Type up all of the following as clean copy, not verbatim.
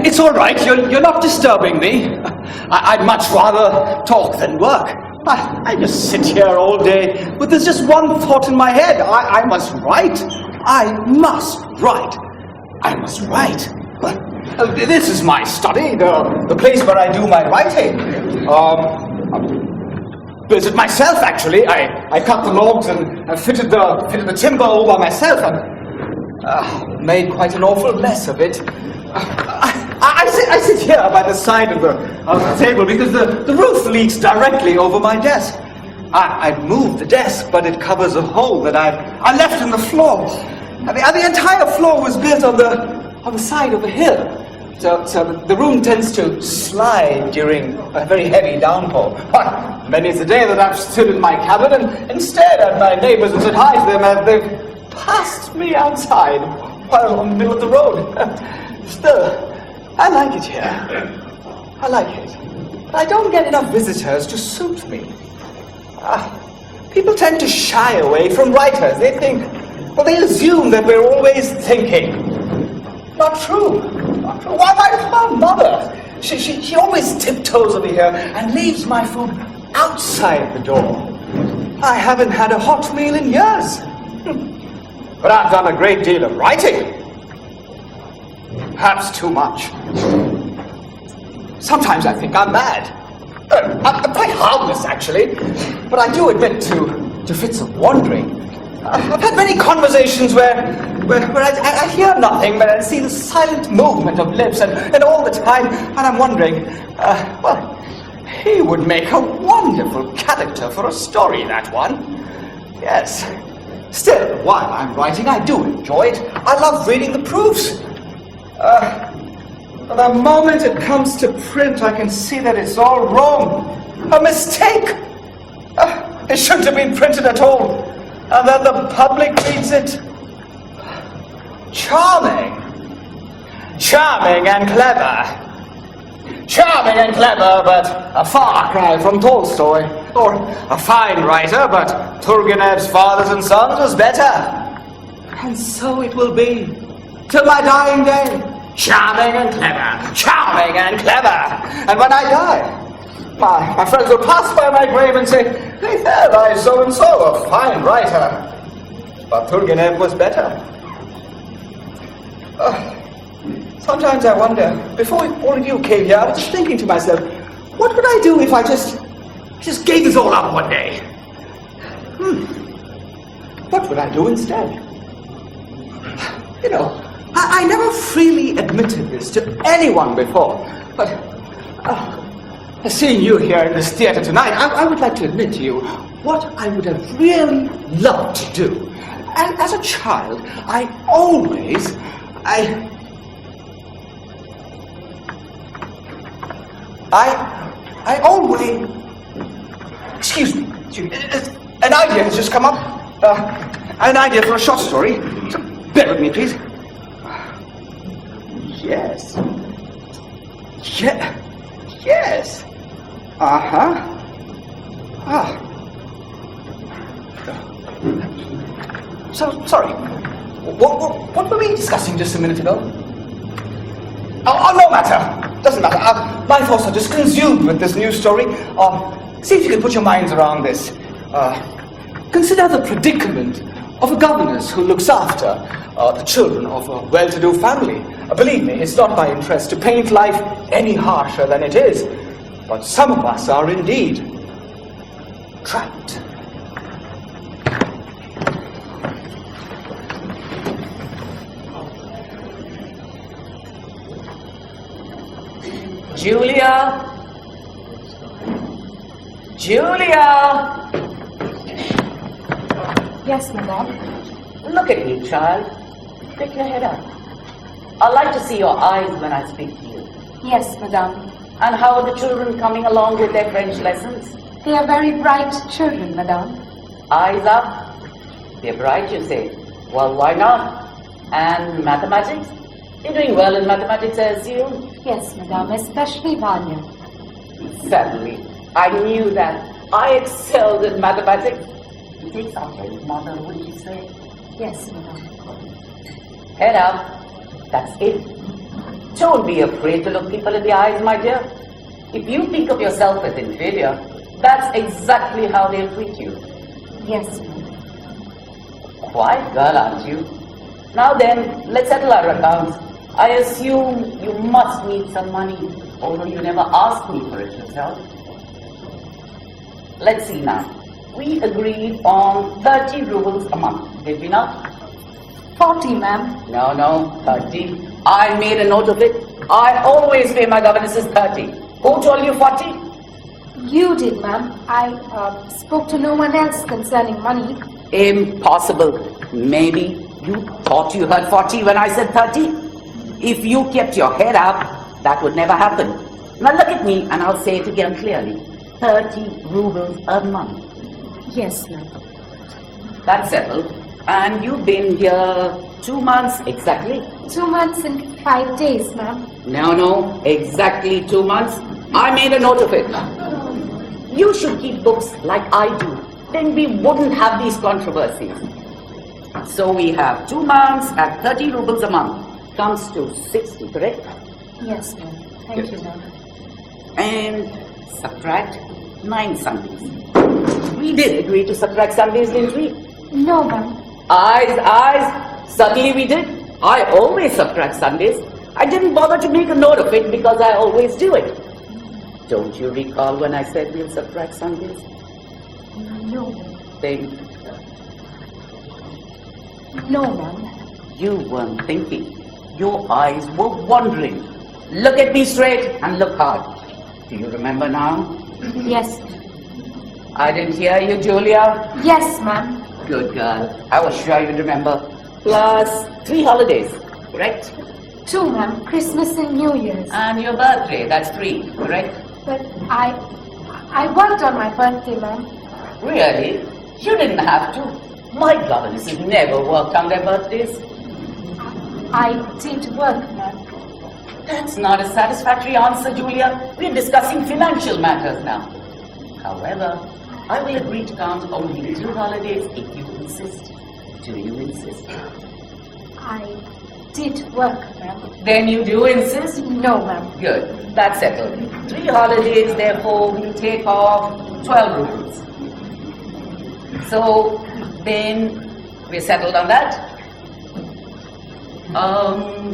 It's all right. You're not disturbing me. I'd much rather talk than work. I just sit here all day, but there's just one thought in my head. I must write. I must write. I must write. This is my study, the place where I do my writing. Built it myself, actually. I cut the logs and fitted the timber all by myself, and made quite an awful mess of it. I sit here by the side of the table because the roof leaks directly over my desk. I'd moved the desk, but it covers a hole that I left in the floor. The entire floor was built on the side of a hill. So the room tends to slide during a very heavy downpour. Many's the day that I've stood in my cabin and stared at my neighbors and said hi to them as they've passed me outside while on the middle of the road. Still, I like it here. I like it. But I don't get enough visitors to suit me. People tend to shy away from writers. They they assume that we're always thinking. Not true. Not true. Why, my mother, she always tiptoes over here and leaves my food outside the door. I haven't had a hot meal in years. But I've done a great deal of writing. Perhaps too much. Sometimes I think I'm mad. I'm quite harmless, actually. But I do admit to fits of wandering. I've had many conversations where I hear nothing, but I see the silent movement of lips, and all the time, and I'm wondering, he would make a wonderful character for a story, that one. Yes. Still, while I'm writing, I do enjoy it. I love reading the proofs. But the moment it comes to print, I can see that it's all wrong. A mistake. It shouldn't have been printed at all. And then the public reads it. Charming. Charming and clever. Charming and clever, but a far cry from Tolstoy. Or a fine writer, but Turgenev's Fathers and Sons was better. And so it will be, till my dying day. Charming and clever. Charming and clever. And when I die, my friends will pass by my grave and say, "Hey, there lies so-and-so, a fine writer. But Turgenev was better." Sometimes I wonder, before all of you came here, I was just thinking to myself, what would I do if I just gave this all up one day? What would I do instead? You know, I never freely admitted this to anyone before, but seeing you here in this theater tonight, I would like to admit to you what I would have really loved to do. And as a child, I always, excuse me, an idea has just come up, an idea for a short story, so bear with me, please. Yes. Yes. So, sorry, what were we discussing just a minute ago? Oh, no matter. Doesn't matter. My thoughts are just consumed with this new story. See if you can put your minds around this. Consider the predicament of a governess who looks after the children of a well-to-do family. Believe me, it's not my interest to paint life any harsher than it is. But some of us are indeed trapped. Julia! Julia! Yes, madame. Look at me, child. Pick your head up. I like to see your eyes when I speak to you. Yes, madame. And how are the children coming along with their French lessons? They are very bright children, madame. Eyes up. They're bright, you say. Well, why not? And mathematics? You're doing well in mathematics, I assume? Yes, madame, especially Vanya. Certainly. I knew that. I excelled in mathematics. It takes our head, mother, wouldn't you say? Yes, madam. Head up. That's it. Don't be afraid to look people in the eyes, my dear. If you think of yourself as inferior, that's exactly how they'll treat you. Yes, madam. Quiet girl, aren't you? Now then, let's settle our accounts. I assume you must need some money, although you never asked me for it yourself. Let's see now. We agreed on 30 rubles a month, did we not? 40, ma'am. No, 30. I made a note of it. I always pay my governesses 30. Who told you 40? You did, ma'am. I spoke to no one else concerning money. Impossible. Maybe you thought you heard 40 when I said 30? If you kept your head up, that would never happen. Now look at me and I'll say it again clearly. 30 rubles a month. Yes, ma'am. That's settled. And you've been here 2 months exactly? 2 months and 5 days, ma'am. No, exactly 2 months. I made a note of it. You should keep books like I do. Then we wouldn't have these controversies. So we have 2 months at 30 rubles a month. Comes to 60, correct? Yes, ma'am. Thank you, ma'am. And subtract 9 Sundays. We did agree to subtract Sundays, didn't we? No, ma'am. Eyes. Certainly we did. I always subtract Sundays. I didn't bother to make a note of it because I always do it. Don't you recall when I said we'll subtract Sundays? No. Think. No, ma'am. You weren't thinking. Your eyes were wandering. Look at me straight and look hard. Do you remember now? Yes. I didn't hear you, Julia. Yes, ma'am. Good girl. I was sure you'd remember. Plus 3 holidays, correct? 2, ma'am. Christmas and New Year's. And your birthday, that's 3, correct? But I worked on my birthday, ma'am. Really? You didn't have to. My governesses never worked on their birthdays. I did work, ma'am. That's not a satisfactory answer, Julia. We're discussing financial matters now. However, I will agree to count only 2 holidays if you insist. Do you insist? I did work, ma'am. Then you do insist? No, ma'am. Good. That's settled. 3 holidays, therefore, we'll take off 12 rupees. So, then, we're settled on that?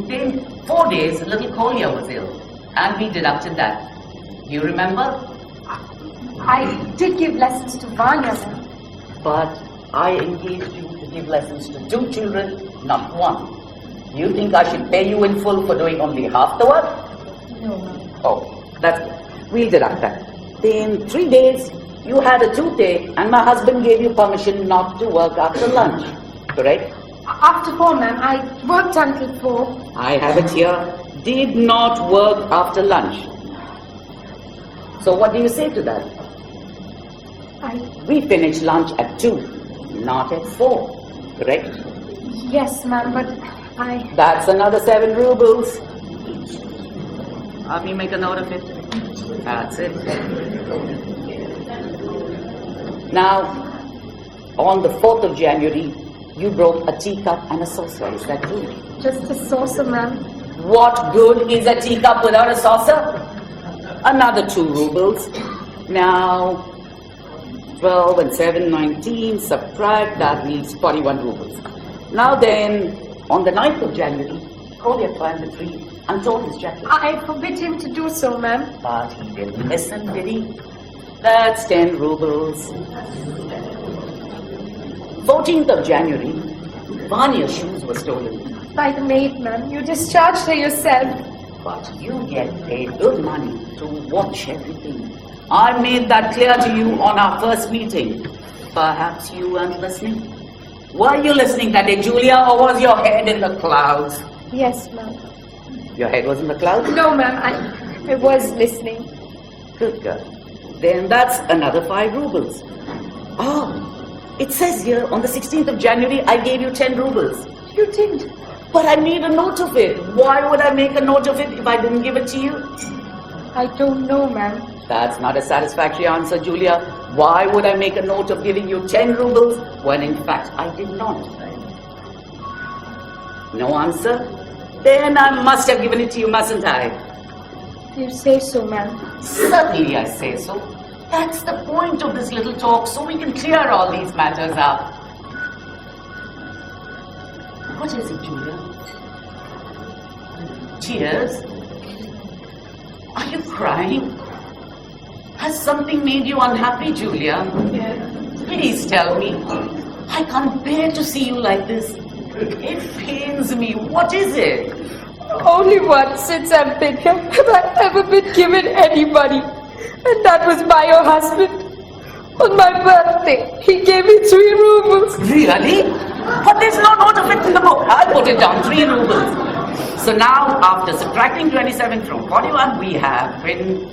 Then 4 days, little Kolya was ill, and we deducted that. You remember? I did give lessons to Vanya, ma'am. But I engaged you to give lessons to 2 children, not 1. You think I should pay you in full for doing only half the work? No, ma'am. Oh, that's good. We'll deduct that. Then 3 days, you had a toothache, and my husband gave you permission not to work after lunch, correct? After 4, ma'am. I worked until 4. I have it here. Did not work after lunch. So what do you say to that? We finished lunch at 2, not at 4, correct? Yes, ma'am, but That's another 7 rubles. Let me make a note of it. That's it. Now, on the 4th of January, you broke a teacup and a saucer, is that true? just a saucer, ma'am. What good is a teacup without a saucer? Another 2 rubles. Now, 12 and 7, 19, subtract, that leaves 41 rubles. Now then, on the 9th of January, Kolya climbed the tree and tore his jacket. I forbid him to do so, ma'am. But he didn't listen, did he? That's 10 rubles. 14th of January, Vanya's shoes were stolen. By the maid, ma'am. You discharged her yourself. But you get paid good money to watch everything. I made that clear to you on our first meeting. Perhaps you weren't listening? Were you listening that day, Julia, or was your head in the clouds? Yes, ma'am. Your head was in the clouds? No, ma'am. I was listening. Good girl. Then that's another 5 rubles. Oh, it says here on the 16th of January, I gave you 10 rubles. You did. But I made a note of it. Why would I make a note of it if I didn't give it to you? I don't know, ma'am. That's not a satisfactory answer, Julia. Why would I make a note of giving you 10 rubles when in fact I did not? No answer? Then I must have given it to you, mustn't I? You say so, ma'am. Certainly I say so. That's the point of this little talk, so we can clear all these matters up. What is it, Julia? Tears? Are you crying? Has something made you unhappy, Julia? Yes. Please tell me. I can't bear to see you like this. It pains me. What is it? Only once since I've been here have I ever been given any money. And that was by your husband. On my birthday, he gave me 3 rubles. Really? But there's no note of it in the book. I'll put it down, 3 rubles. So now, after subtracting 27 from 41, we have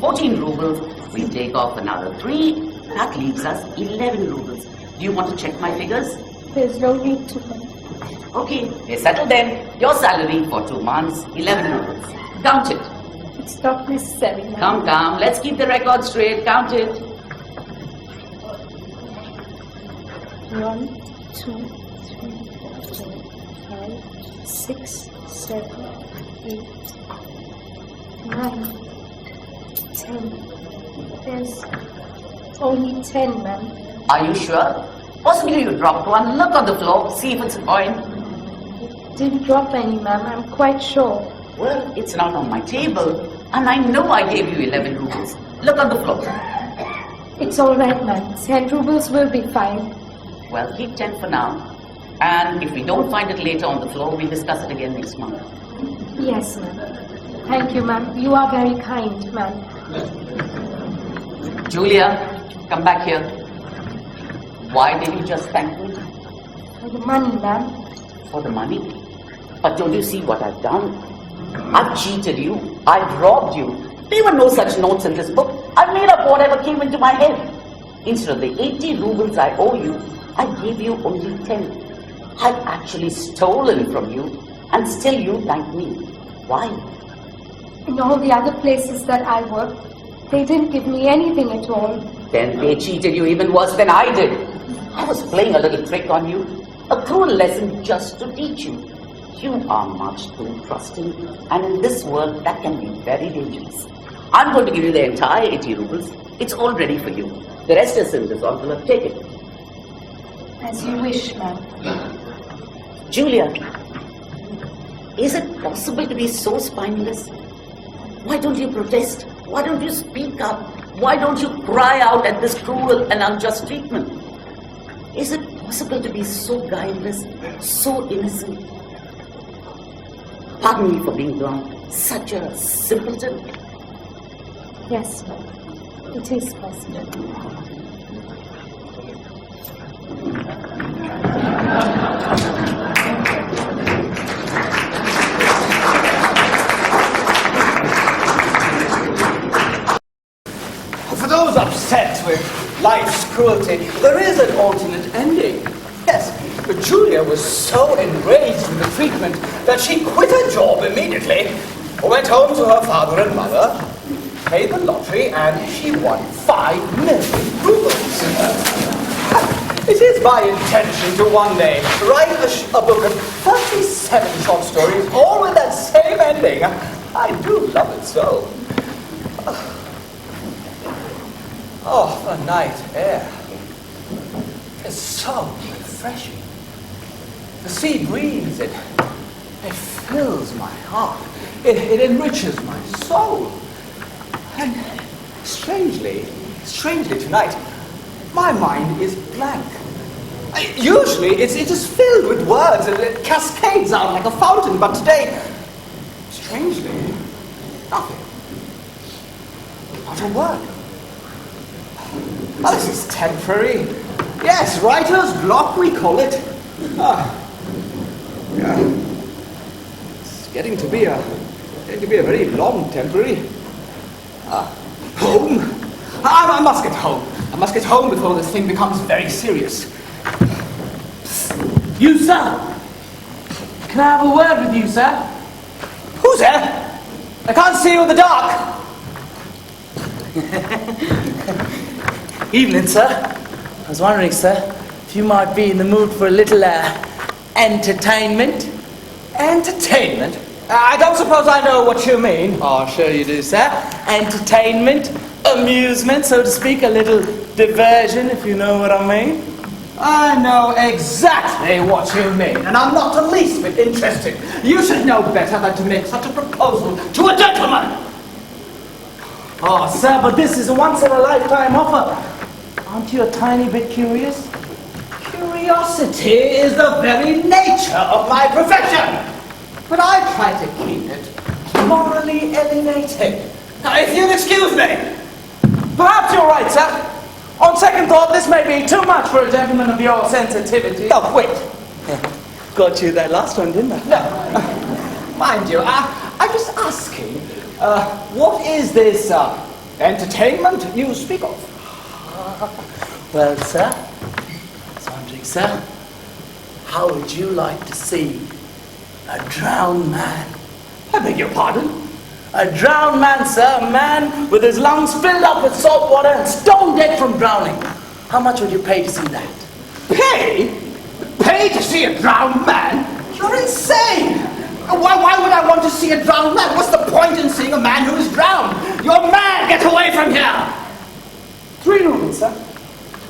14 rubles. We take off another 3. That leaves us 11 rubles. Do you want to check my figures? There's no need to, ma'am. Okay, we're settled then. Your salary for 2 months, 11 rubles. Count it. It's not necessary, ma'am. Come. Let's keep the record straight. Count it. 1, 2, 3, 4, 5, 6, 7, 8, 9, 10. There's only 10, ma'am. Are you sure? Possibly you dropped one. Look on the floor. See if it's a coin. Didn't drop any, ma'am. I'm quite sure. Well, it's not on my table. And I know I gave you 11 rubles. Look on the floor. It's all right, ma'am. 10 rubles will be fine. Well, keep 10 for now. And if we don't find it later on the floor, we'll discuss it again next month. Yes, ma'am. Thank you, ma'am. You are very kind, ma'am. Julia, come back here. Why did you just thank me? For the money, ma'am. For the money? But don't you see what I've done? I've cheated you. I've robbed you. There were no such notes in this book. I made up whatever came into my head. Instead of the 80 rubles I owe you, I gave you only 10. I've actually stolen from you, and still you thank me. Why? In all the other places that I worked, they didn't give me anything at all. Then they cheated you even worse than I did. I was playing a little trick on you, a cruel lesson just to teach you. You are much too trusting, and in this world that can be very dangerous. I'm going to give you the entire 80 rubles. It's all ready for you. The rest is in this envelope. Take it. As you wish, ma'am. Julia, is it possible to be so spineless? Why don't you protest? Why don't you speak up? Why don't you cry out at this cruel and unjust treatment? Is it possible to be so guileless, so innocent? Pardon me for being blunt. Such a simpleton. Yes, ma'am. It is possible. For those upset with life's cruelty, there is an alternate ending. Yes, but Julia was so enraged with the treatment that she quit her job immediately, went home to her father and mother, paid the lottery, and she won 5 million rubles. It is my intention to one day write a book of 37 short stories, all with that same ending. I do love it so. Oh, the night air is so refreshing. The sea breeze, it fills my heart. It enriches my soul. And strangely tonight, my mind is blank. Usually it is filled with words and it cascades out like a fountain, but today, strangely, nothing. Not a word. Oh, this is temporary. Yes, writer's block, we call it. It's getting to be a very long temporary. Home. I must get home. I must get home before this thing becomes very serious. You, sir. Can I have a word with you, sir? Who's there? I can't see you in the dark. Evening, sir. I was wondering, sir, if you might be in the mood for a little entertainment. Entertainment? I don't suppose I know what you mean. Oh, sure you do, sir. Entertainment, amusement, so to speak, a little diversion, if you know what I mean. I know exactly what you mean, and I'm not the least bit interested. You should know better than to make such a proposal to a gentleman. Oh, sir, but this is a once-in-a-lifetime offer. Aren't you a tiny bit curious? Curiosity is the very nature of my profession, but I try to keep it morally alienating. Now, if you'll excuse me. Perhaps you're right, sir. On second thought, this may be too much for a gentleman of your sensitivity. Oh, wait. Got you that last one, didn't I? No. Mind you, I'm just asking, what is this entertainment you speak of? Well, sir, I was wondering, sir, how would you like to see a drowned man? I beg your pardon? A drowned man, sir, a man with his lungs filled up with salt water and stone dead from drowning. How much would you pay to see that? Pay? Pay to see a drowned man? You're insane! Why would I want to see a drowned man? What's the point in seeing a man who is drowned? You're mad! Get away from here! 3 rubles, sir.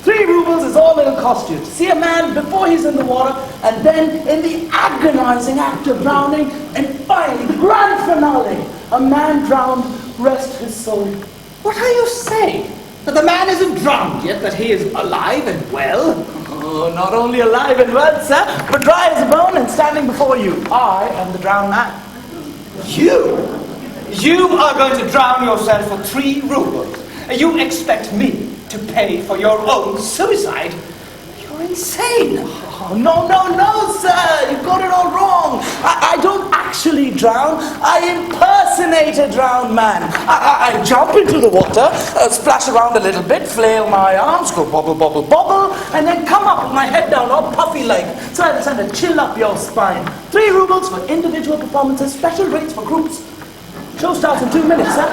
3 rubles is all it'll cost you to see a man before he's in the water, and then in the agonizing act of drowning, and finally, the grand finale, a man drowned, rest his soul. What are you saying? That the man isn't drowned yet, that he is alive and well? Oh, not only alive and well, sir, but dry as a bone and standing before you. I am the drowned man. You? You are going to drown yourself for 3 rubles. You expect me to pay for your own suicide? You're insane. Oh, no, sir. You've got it all wrong. I don't actually drown. I impersonate a drowned man. I jump into the water, splash around a little bit, flail my arms, go bobble, bobble, bobble, and then come up with my head down all puffy-like, so I send a chill up your spine. 3 rubles for individual performances, special rates for groups. Show starts in 2 minutes, sir.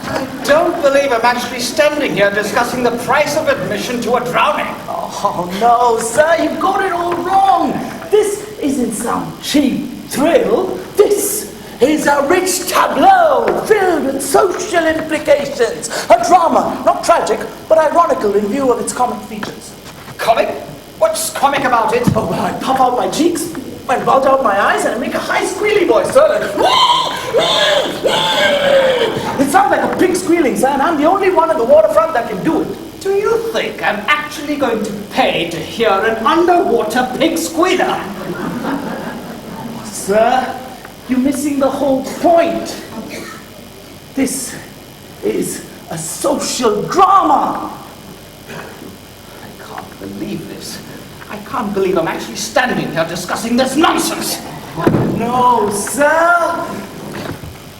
I don't believe I'm actually standing here discussing the price of admission to a drowning. Oh, no, sir, you've got it all wrong. This isn't some cheap thrill. This is a rich tableau filled with social implications. A drama, not tragic, but ironical in view of its comic features. Comic? What's comic about it? Oh, well, I puff out my cheeks, I bulge out my eyes, and I make a high squealy voice, sir. It sounds like a pig squealing, sir, and I'm the only one at the waterfront that can do it. Do you think I'm actually going to pay to hear an underwater pig squealer? Sir, you're missing the whole point. This is a social drama. I can't believe this. I can't believe I'm actually standing here discussing this nonsense. No, sir.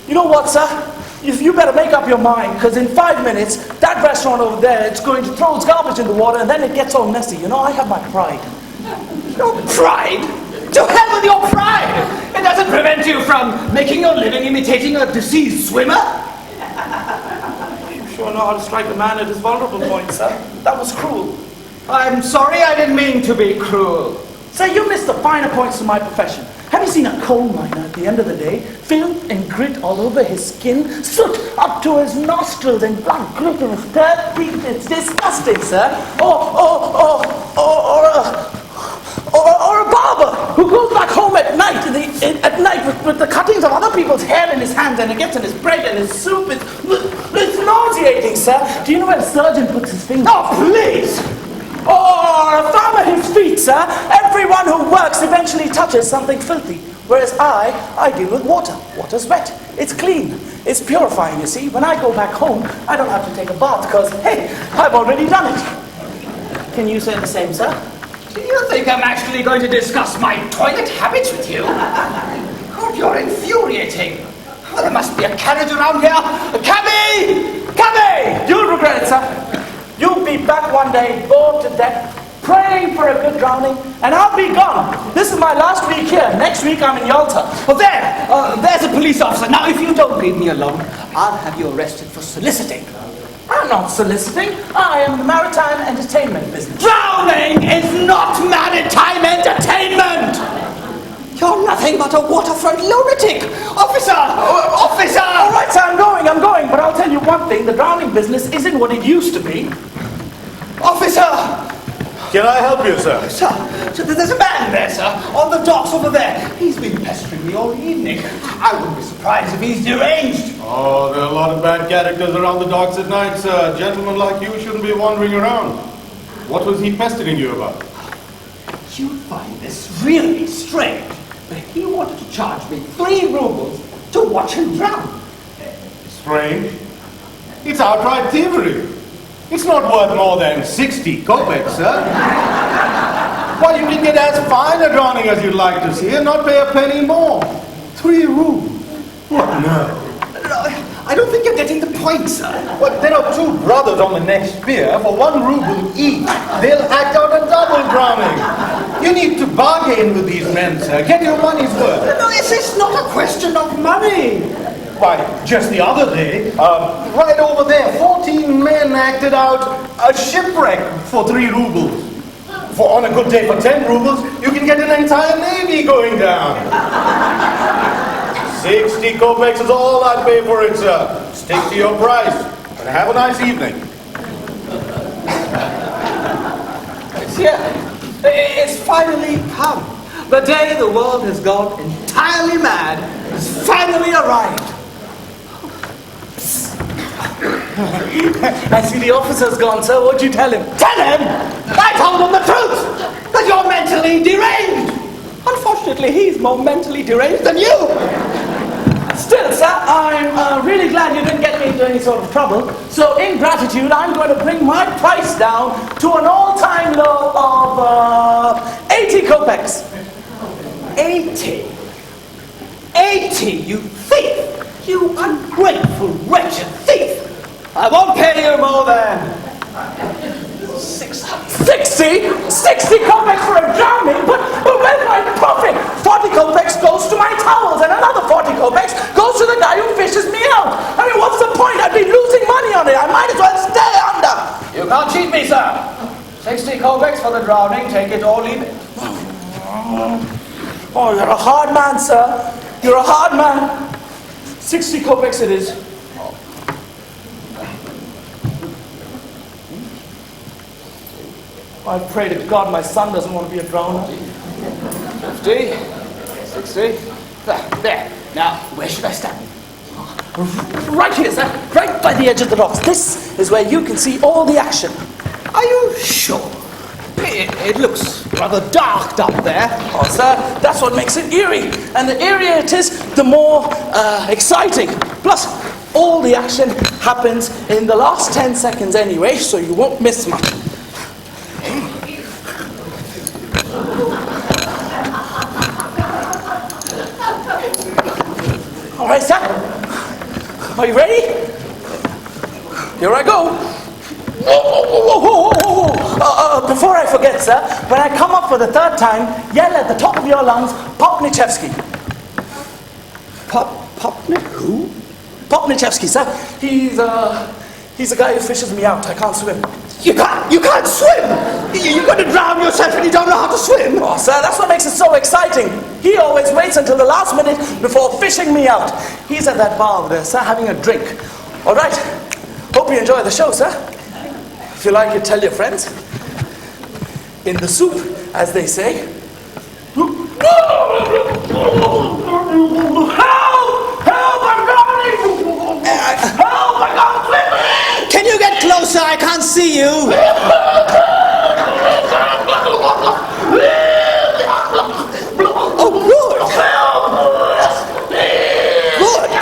You know what, sir? You better make up your mind, because in 5 minutes, that restaurant over there, it's going to throw its garbage in the water, and then it gets all messy. You know, I have my pride. Your pride? To hell with your pride! It doesn't prevent you from making your living imitating a deceased swimmer. You sure know how to strike a man at his vulnerable point, sir. That was cruel. I'm sorry, I didn't mean to be cruel. Sir, you missed the finer points to my profession. Have you seen a coal miner at the end of the day? Filth and grit all over his skin, soot up to his nostrils, and blood grit in his third teeth. It's disgusting, sir. Or a barber who goes back home at night, with the cuttings of other people's hair in his hands, and it gets in his bread and his soup. It's nauseating, sir. Do you know where the surgeon puts his finger? Oh, please! Or a farmer his feet, sir. Everyone who works eventually touches something filthy. Whereas I deal with water. Water's wet. It's clean. It's purifying, you see. When I go back home, I don't have to take a bath because, hey, I've already done it. Can you say the same, sir? Do you think I'm actually going to discuss my toilet habits with you? God, you're infuriating. Oh, there must be a carriage around here. A cabby! Cabby! You'll regret it, sir. You'll be back one day, bored to death, praying paying for a good drowning, and I'll be gone. This is my last week here. Next week I'm in Yalta. Well, there's a police officer. Now, if you don't leave me alone, I'll have you arrested for soliciting. I'm not soliciting. I am the maritime entertainment business. Drowning is not maritime entertainment! You're nothing but a waterfront lunatic! Officer! Officer! All right, sir, I'm going. But I'll tell you one thing. The drowning business isn't what it used to be. Officer! Can I help you, sir? Sir, there's a man there, sir, on the docks over there. He's been pestering me all evening. I wouldn't be surprised if he's deranged. Oh, there are a lot of bad characters around the docks at night, sir. Gentlemen like you shouldn't be wandering around. What was he pestering you about? You'd find this really strange, but he wanted to charge me 3 rubles to watch him drown. Strange. It's outright thievery. It's not worth more than 60 kopecks, sir. Why, you can get as fine a drowning as you'd like to see and not pay a penny more. 3 rubles. What nerve? I don't think you're getting the point, sir. Well, there are 2 brothers on the next pier for 1 ruble each. They'll act out a double drowning. You need to bargain with these men, sir. Get your money's worth. No, it's not a question of money. Why, just the other day, right over there, 14 men acted out a shipwreck for 3 rubles. For on a good day for 10 rubles, you can get an entire navy going down. 60 kopecks is all I'd pay for it, sir. Stick to your price. And have a nice evening. It's here. It's finally come. The day the world has gone entirely mad has finally arrived. I see the officer's gone, sir. What'd you tell him? Tell him! I told him the truth! That you're mentally deranged! Unfortunately, he's more mentally deranged than you! Still, sir, I'm really glad you didn't get me into any sort of trouble. So, in gratitude, I'm going to bring my price down to an all-time low of 80 kopecks. 80? 80, you thief! You ungrateful, wretched thief! I won't pay you more than 60 kopecks for a drowning? But where's my profit? 40 kopecks goes to my towels, and another 40 kopecks goes to the guy who fishes me out. I mean, what's the point? I'd be losing money on it. I might as well stay under. You can't cheat me, sir. 60 kopecks for the drowning, take it or leave it. Oh, you're a hard man, sir. You're a hard man. 60 kopecks it is. I pray to God my son doesn't want to be a drowner. 50, 60. There. Now, where should I stand? Right here, sir. Right by the edge of the rocks. This is where you can see all the action. Are you sure? It looks rather dark down there. Oh, sir, that's what makes it eerie. And the eerier it is, the more exciting. Plus, all the action happens in the last 10 seconds anyway, so you won't miss much. All right, sir. Are you ready? Here I go. Before I forget, sir, when I come up for the 3rd time, yell at the top of your lungs, Popnichevsky. Popnik? Who? Popnichevsky, sir. He's the guy who fishes me out. I can't swim. You can't swim! You're going to drown yourself and you don't know how to swim! Oh, sir, that's what makes it so exciting. He always waits until the last minute before fishing me out. He's at that bar over there, sir, having a drink. All right. Hope you enjoy the show, sir. If you like it, tell your friends. In the soup, as they say. Help! Help! I'm drowning! Help! I can't swim! Can you get closer? I can't see you! Oh, good!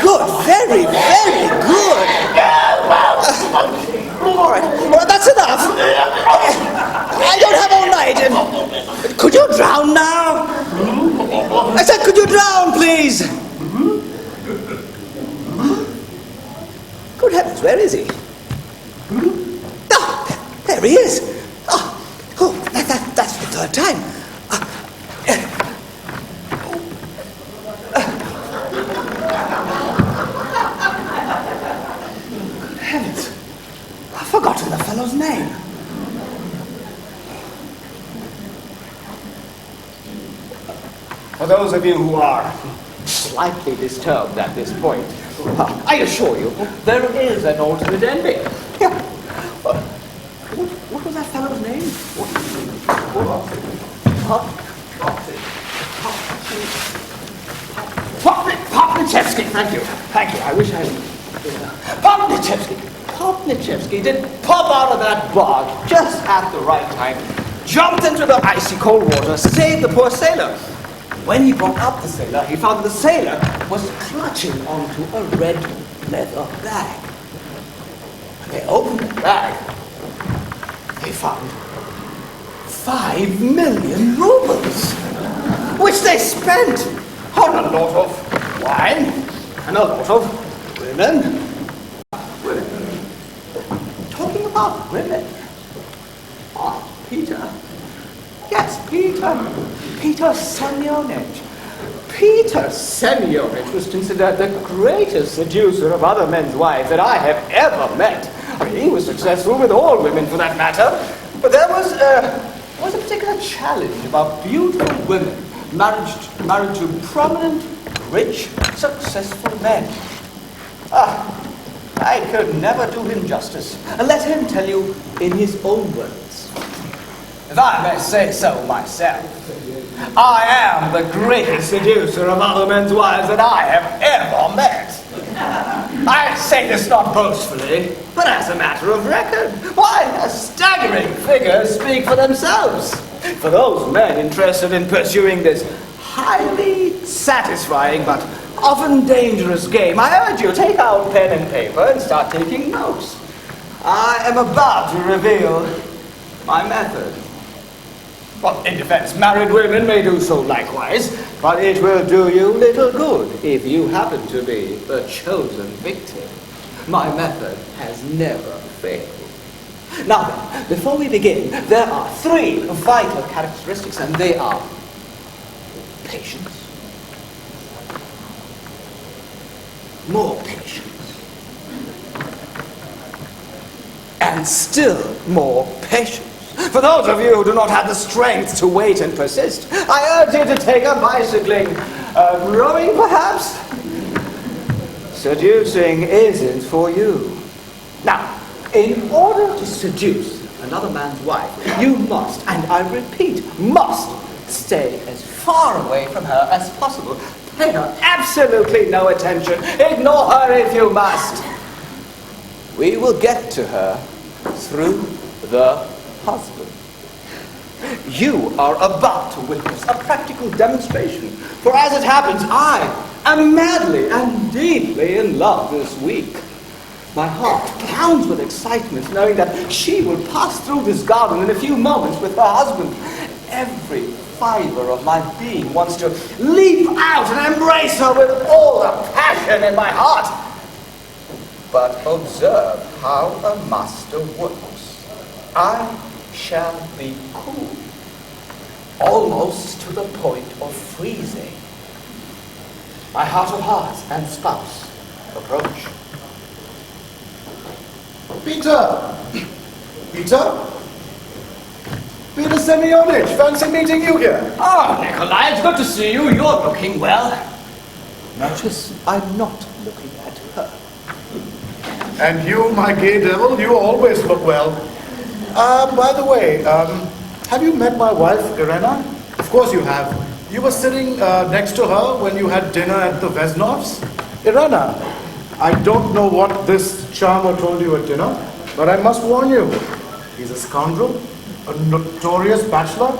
Good, very, very good! All right, that's enough. I don't have all night. Could you drown now? I said, could you drown, please? Good heavens, where is he? Oh, there he is. Oh, that's What's the fellow's name? For those of you who are slightly disturbed at this point, I assure you, there is an alternate ending. Yeah. What was that fellow's name? Popnichevsky, thank you. Thank you. I wish I... Popnichevsky did pop out of that bog just at the right time, jumped into the icy cold water, saved the poor sailor. When he brought up the sailor, he found the sailor was clutching onto a red leather bag. When they opened the bag, they found 5 million rubles, which they spent on a lot of wine and a lot of women. Talking about women. Ah, Peter. Yes, Peter Semyonich. Peter Semyonich was considered the greatest seducer of other men's wives that I have ever met. I mean, he was successful with all women for that matter. But there was a particular challenge about beautiful women married to prominent, rich, successful men. I could never do him justice. Let him tell you in his own words. If I may say so myself, I am the greatest seducer of other men's wives that I have ever met. I say this not boastfully, but as a matter of record. Why, the staggering figures speak for themselves. For those men interested in pursuing this highly satisfying but often dangerous game, I urge you, take out pen and paper and start taking notes. I am about to reveal my method. Well, in defense, married women may do so likewise, but it will do you little good if you happen to be the chosen victim. My method has never failed. Now then, before we begin, there are 3 vital characteristics, and they are patience, more patience, and still more patience. For those of you who do not have the strength to wait and persist, I urge you to take up bicycling, rowing perhaps. Seducing isn't for you. Now, in order to seduce another man's wife, you must, and I repeat, must stay as far away from her as possible. Pay her absolutely no attention. Ignore her if you must. We will get to her through the husband. You are about to witness a practical demonstration, for as it happens, I am madly and deeply in love this week. My heart pounds with excitement knowing that she will pass through this garden in a few moments with her husband. Every fiber of my being wants to leap out and embrace her with all the passion in my heart. But observe how a master works. I shall be cool, almost to the point of freezing. My heart of hearts and spouse approach. Peter! Peter Semyonich, fancy meeting you here. Ah, Nikolai, it's good to see you. You're looking well. Notice I'm not looking at her. And you, my gay devil, you always look well. By the way, have you met my wife, Irena? Of course you have. You were sitting next to her when you had dinner at the Vesnovs. Irena, I don't know what this charmer told you at dinner, but I must warn you, he's a scoundrel, a notorious bachelor,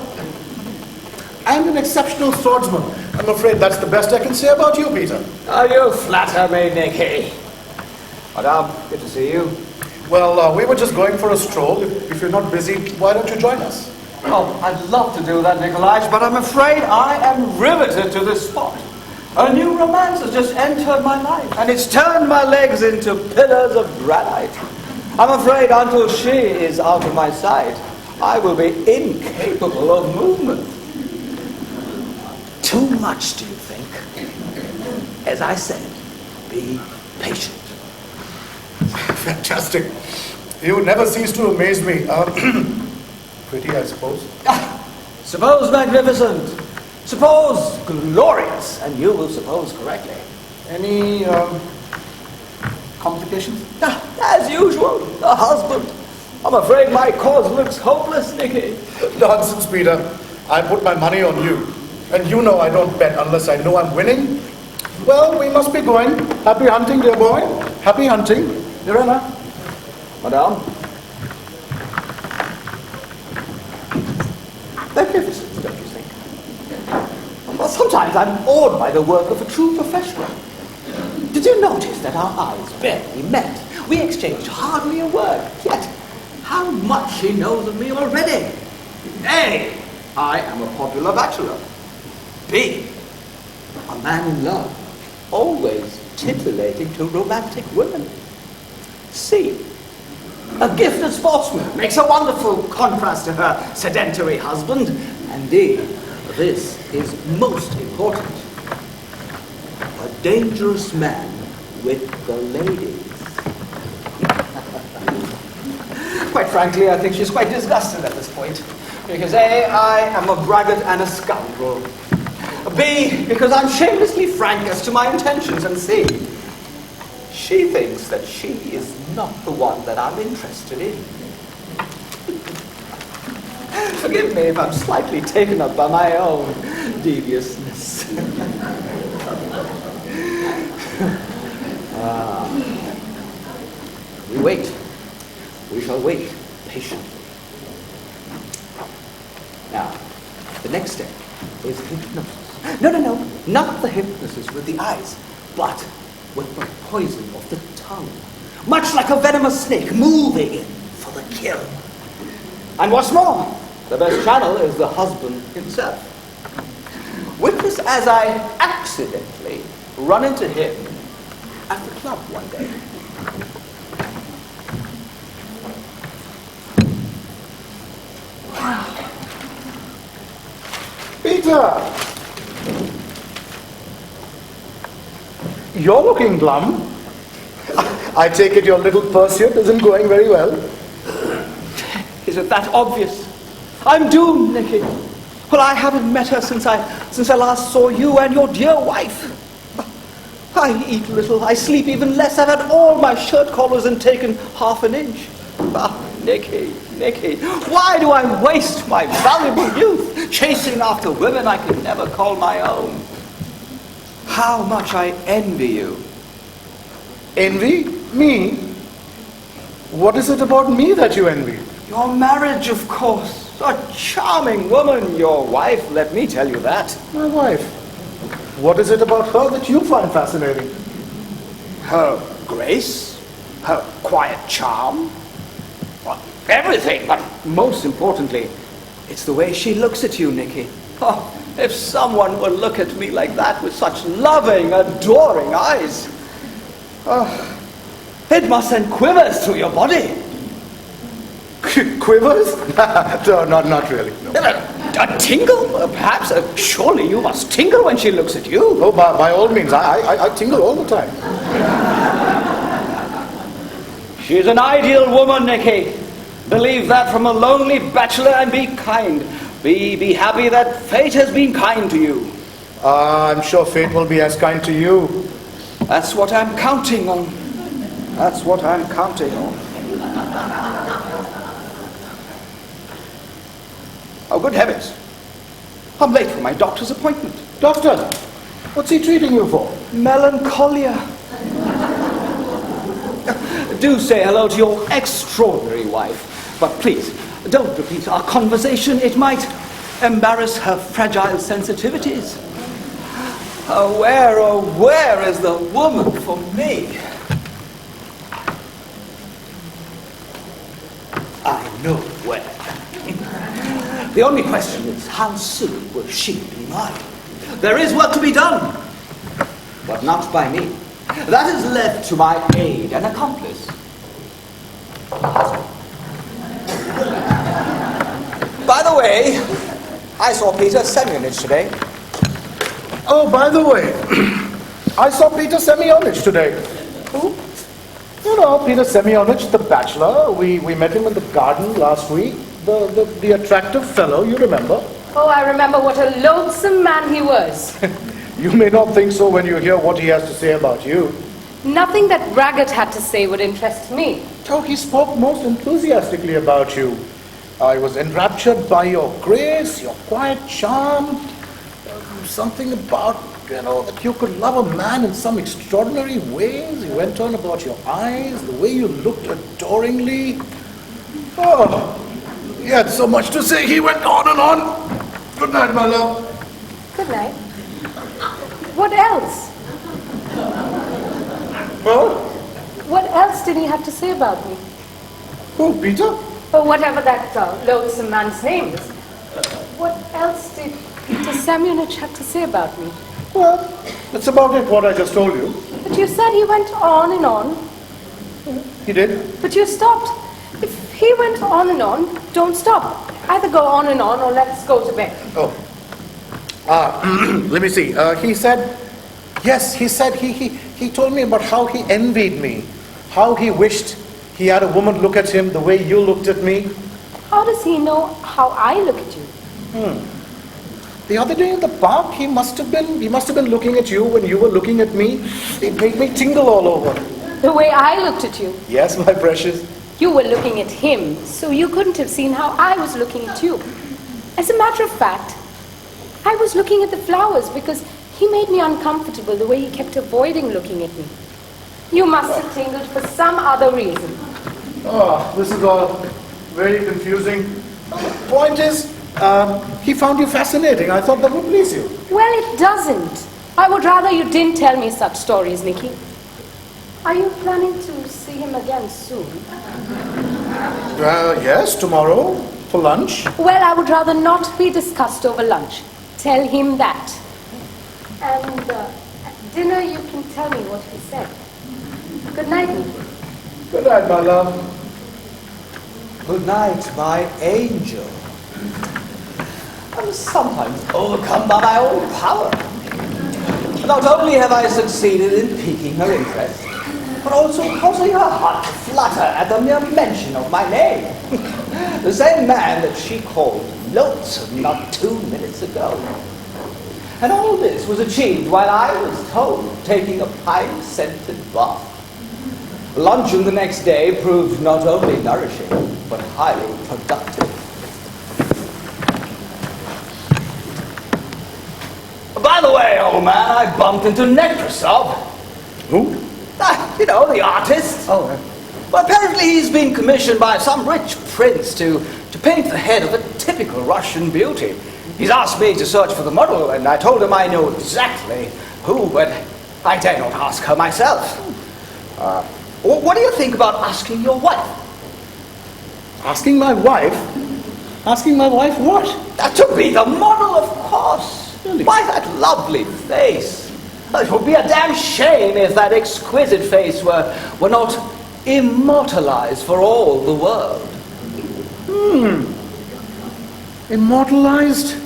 and an exceptional swordsman. I'm afraid that's the best I can say about you, Peter. Oh, you flatter me, Nicky. Madame, good to see you. Well, we were just going for a stroll. If you're not busy, why don't you join us? Oh, I'd love to do that, Nikolai, but I'm afraid I am riveted to this spot. A new romance has just entered my life, and it's turned my legs into pillars of granite. I'm afraid until she is out of my sight, I will be incapable of movement. Too much, do you think? As I said, be patient. Fantastic. You never cease to amaze me. Pretty, I suppose. Suppose magnificent. Suppose glorious. And you will suppose correctly. Any complications? As usual, a husband. I'm afraid my cause looks hopeless, Nicky. Nonsense, Peter. I put my money on you. And you know I don't bet unless I know I'm winning. Well, we must be going. Happy hunting, dear boy. Happy hunting. Your Honor. Madame. Magnificent, don't you think? Well, sometimes I'm awed by the work of a true professional. Did you notice that our eyes barely met? We exchanged hardly a word, yet how much she knows of me already. A, I am a popular bachelor. B, a man in love, always titillating to romantic women. C, a gifted sportsman, makes a wonderful contrast to her sedentary husband. And D, this is most important, a dangerous man with the ladies. Quite frankly, I think she's quite disgusted at this point. Because A, I am a braggart and a scoundrel. B, because I'm shamelessly frank as to my intentions. And C, she thinks that she is not the one that I'm interested in. Forgive me if I'm slightly taken up by my own deviousness. We wait. We shall wait patiently. Now, the next step is hypnosis. No, not the hypnosis with the eyes, but with the poison of the tongue. Much like a venomous snake moving in for the kill. And what's more, the best channel is the husband himself. Witness as I accidentally run into him at the club one day. Peter! You're looking glum. I take it your little pursuit isn't going very well. Is it that obvious? I'm doomed, Nicky. Well, I haven't met her since I last saw you and your dear wife. I eat little, I sleep even less. I've had all my shirt collars and taken half an inch. Ah, Nicky, why do I waste my valuable youth chasing after women I could never call my own? How much I envy you. Envy? Me? What is it about me that you envy? Your marriage, of course. A charming woman, your wife, let me tell you that. My wife? What is it about her that you find fascinating? Her grace, her quiet charm, well, everything, but most importantly, it's the way she looks at you, Nicky. Oh, if someone would look at me like that with such loving, adoring eyes, it must send quivers through your body. Quivers? No, not really. No. A tingle, perhaps? Surely you must tingle when she looks at you. Oh, by all means, I tingle all the time. She's an ideal woman, Nicky. Believe that from a lonely bachelor and be kind. Be happy that fate has been kind to you. I'm sure fate will be as kind to you. That's what I'm counting on. That's what I'm counting on. Oh, good heavens. I'm late for my doctor's appointment. Doctor, what's he treating you for? Melancholia. Do say hello to your extraordinary wife. But please, don't repeat our conversation. It might embarrass her fragile sensitivities. Where is the woman for me? I know where. The only question is, how soon will she be mine? There is work to be done, but not by me. That is left to my aide and accomplice. By the way, I saw Peter Semyonich today. Oh, by the way, I saw Peter Semyonich today. Who? You No, Peter Semyonovich, the bachelor. We met him in the garden last week. The attractive fellow, you remember. Oh, I remember what a loathsome man he was. You may not think so when you hear what he has to say about you. Nothing that Raggett had to say would interest me. Oh, he spoke most enthusiastically about you. I was enraptured by your grace, your quiet charm, something about, that you could love a man in some extraordinary ways. He went on about your eyes, the way you looked adoringly. Oh, he had so much to say, he went on and on. Good night, my love. Good night. What else? Well? What else did he have to say about me? Oh, Peter? Or whatever that loathsome man's name is. What else did Peter Semyonovich have to say about me? Well, that's about it, what I just told you. But you said he went on and on. He did? But you stopped. If he went on and on, don't stop. Either go on and on or let's go to bed. Oh. Let me see. He said, yes, he said, he told me about how he envied me, how he wished he had a woman look at him the way you looked at me. How does he know how I look at you? The other day in the park, he must have been looking at you when you were looking at me. It made me tingle all over. The way I looked at you. Yes, my precious. You were looking at him, so you couldn't have seen how I was looking at you. As a matter of fact, I was looking at the flowers because he made me uncomfortable the way he kept avoiding looking at me. You must have tingled for some other reason. Oh, this is all very confusing. Point is, he found you fascinating. I thought that would please you. Well, it doesn't. I would rather you didn't tell me such stories, Nicky. Are you planning to see him again soon? Yes, tomorrow, for lunch. Well, I would rather not be discussed over lunch. Tell him that. And at dinner, you can tell me what he said. Good night, Nicky. Good night, my love. Good night, my angel. I'm sometimes overcome by my own power. Not only have I succeeded in piquing her interest, but also causing her heart to flutter at the mere mention of my name. The same man that she called loathsome not 2 minutes ago. And all this was achieved while I was home taking a pine-scented bath. Luncheon the next day proved not only nourishing, but highly productive. By the way, old man, I bumped into Nekrasov. Who? The artist. Oh, well, apparently he's been commissioned by some rich prince to paint the head of a typical Russian beauty. He's asked me to search for the model, and I told him I know exactly who, but I dare not ask her myself. What do you think about asking your wife? Asking my wife? Asking my wife what? To be the model, of course. Really? Why, that lovely face. It would be a damn shame if that exquisite face were not immortalized for all the world. Immortalized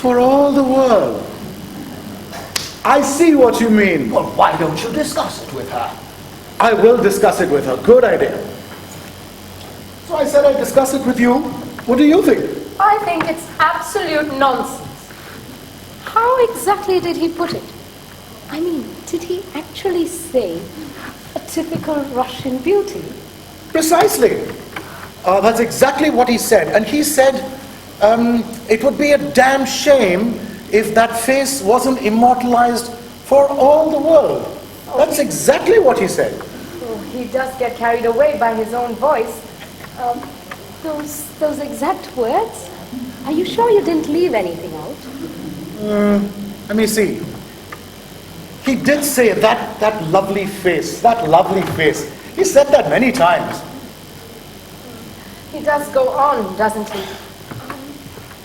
for all the world. I see what you mean. Well, why don't you discuss it with her? I will discuss it with her. Good idea. So I said I'd discuss it with you. What do you think? I think it's absolute nonsense. How exactly did he put it? I mean, did he actually say a typical Russian beauty? Precisely. That's exactly what he said. And he said it would be a damn shame if that face wasn't immortalized for all the world. That's exactly what he said. Oh, he does get carried away by his own voice. Those exact words? Are you sure you didn't leave anything out? Let me see. He did say that lovely face, that lovely face. He said that many times. He does go on, doesn't he?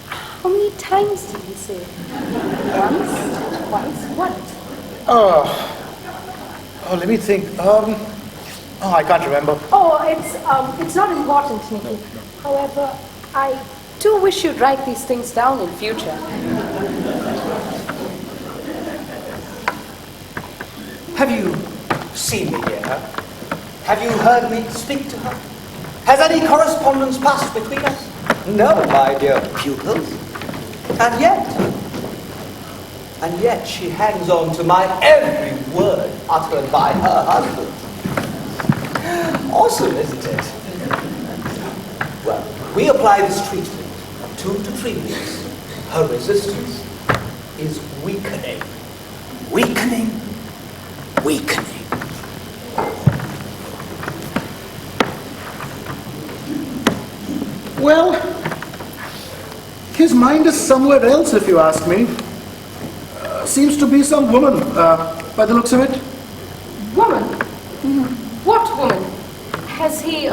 How many times did he say it? Once? Twice? What? Oh, let me think. I can't remember. Oh, it's not important, Nicky. However, I do wish you'd write these things down in future. Have you seen me here? Have you heard me speak to her? Has any correspondence passed between us? No, my dear pupils. And yet she hangs on to my every word uttered by her husband. Awesome, isn't it? Well, we apply this treatment 2 to 3 weeks. Her resistance is weakening. Weakening. Weakening. Well, his mind is somewhere else, if you ask me. Seems to be some woman, by the looks of it. Woman? What woman? Has he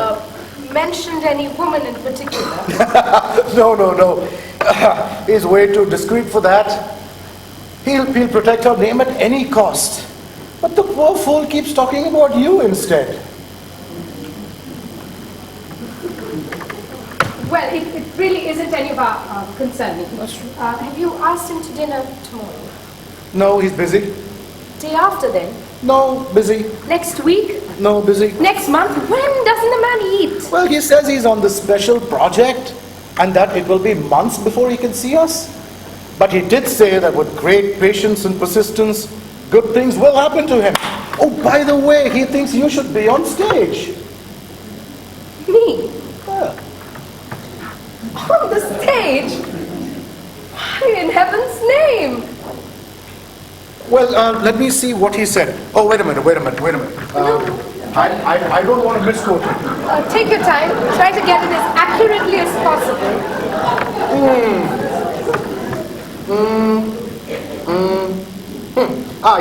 mentioned any woman in particular? No. He's way too discreet for that. He'll protect her name at any cost. But the poor fool keeps talking about you instead. Well, it really isn't any of our concern. That's true. Have you asked him to dinner tomorrow? No, he's busy. Day after then? No, busy. Next week? No, busy. Next month? When doesn't the man eat? Well, he says he's on this special project and that it will be months before he can see us. But he did say that with great patience and persistence, good things will happen to him. Oh, by the way, he thinks you should be on stage. Me? Yeah. On the stage? Why in heaven's name? Well, let me see what he said. Oh, wait a minute. I don't want to misquote it. Take your time. Try to get it as accurately as possible.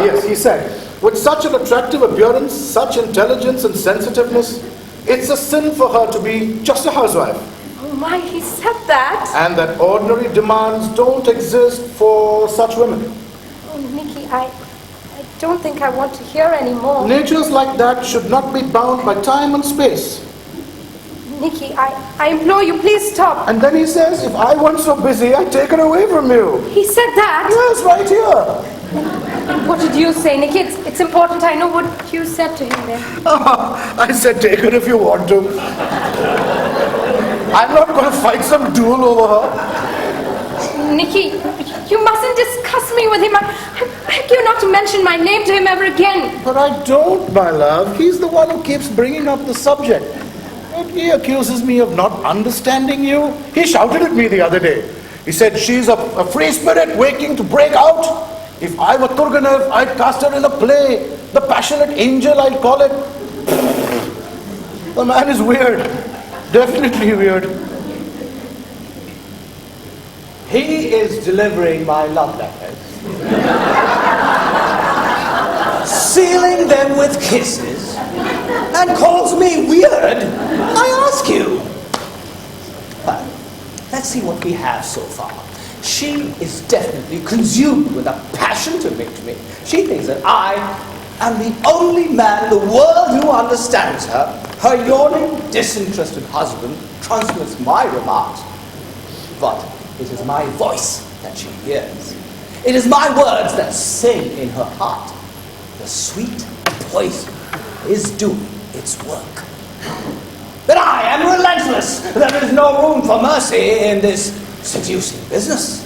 Yes, he said, with such an attractive appearance, such intelligence and sensitiveness, it's a sin for her to be just a housewife. Oh my, he said that? And that ordinary demands don't exist for such women. Oh, Nikki, I don't think I want to hear any more. Natures like that should not be bound by time and space. Nikki, I implore you, please stop. And then he says, if I weren't so busy, I'd take her away from you. He said that? Yes, right here. And what did you say, Nikki? It's important I know what you said to him then. I said, take her if you want to. I'm not going to fight some duel over her. Nikki, you mustn't discuss me with him. I beg you not to mention my name to him ever again. But I don't, my love. He's the one who keeps bringing up the subject. And he accuses me of not understanding you. He shouted at me the other day. He said, she's a free spirit waiting to break out. If I were Turgenev, I'd cast her in a play. The passionate angel, I'd call it. The man is weird. Definitely weird. He is delivering my love letters, sealing them with kisses, and calls me weird. I ask you. Well, let's see what we have so far. She is definitely consumed with a passion to victory. She thinks that I am the only man in the world who understands her. Her yawning, disinterested husband transmits my remarks, but it is my voice that she hears. It is my words that sing in her heart. The sweet poison is doing its work. But I am relentless. There is no room for mercy in this seducing business.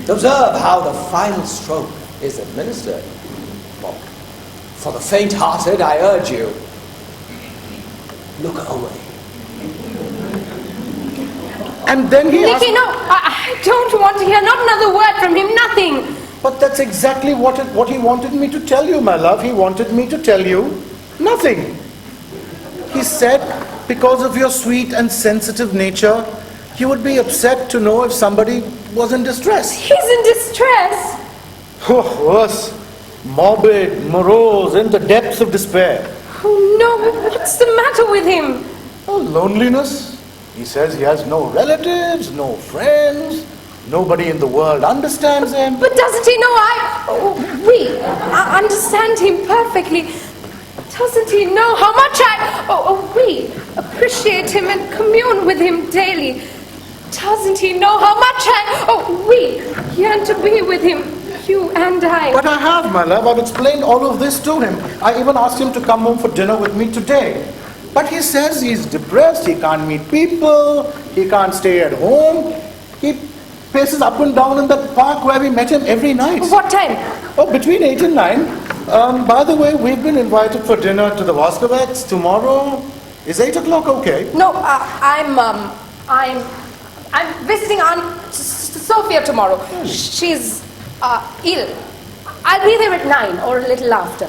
Observe how the final stroke is administered. Well, for the faint-hearted, I urge you, look away. And then he Nikki, no, I don't want to hear not another word from him, nothing. But that's exactly what he wanted me to tell you, my love. He wanted me to tell you nothing. He said, because of your sweet and sensitive nature, you would be upset to know if somebody was in distress. He's in distress. Oh, worse. Morbid, morose, in the depths of despair. Oh no, what's the matter with him? Oh, loneliness. He says he has no relatives, no friends. Nobody in the world understands him. But doesn't he know I understand him perfectly. Doesn't he know how much we appreciate him and commune with him daily? Doesn't he know how much we yearn to be with him? You and I. But I have, my love. I've explained all of this to him. I even asked him to come home for dinner with me today. But he says he's depressed, he can't meet people, he can't stay at home. He paces up and down in the park where we met him every night. What time? Oh, between 8 and 9. By the way, we've been invited for dinner to the Vaskovets tomorrow. Is 8 o'clock okay? No, I'm visiting Aunt Sophia tomorrow. She's ill. I'll be there at 9 or a little after.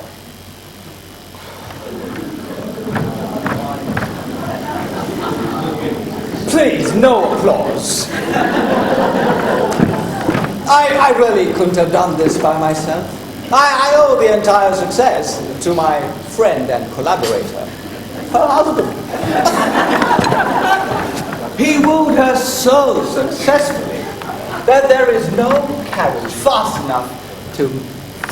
Please, no applause. I really couldn't have done this by myself. I owe the entire success to my friend and collaborator, her husband. He wooed her so successfully that there is no carriage fast enough to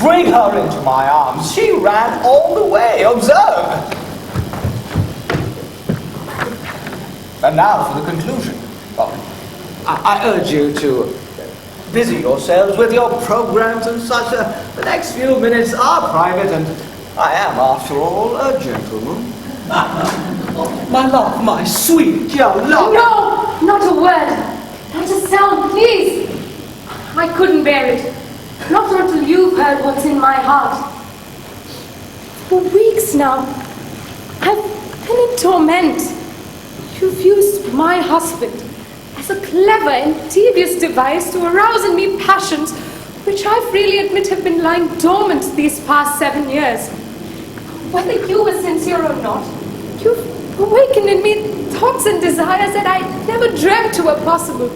bring her into my arms. She ran all the way, observe. And now for the conclusion. I urge you to busy yourselves with your programs and such. The next few minutes are private, and I am, after all, a gentleman. My love, my sweet young love. No, not a word. Not a sound, please. I couldn't bear it. Not until you've heard what's in my heart. For weeks now, I've been in torment. You've used my husband as a clever and devious device to arouse in me passions which I freely admit have been lying dormant these past 7 years. Whether you were sincere or not, you've awakened in me thoughts and desires that I never dreamt were possible.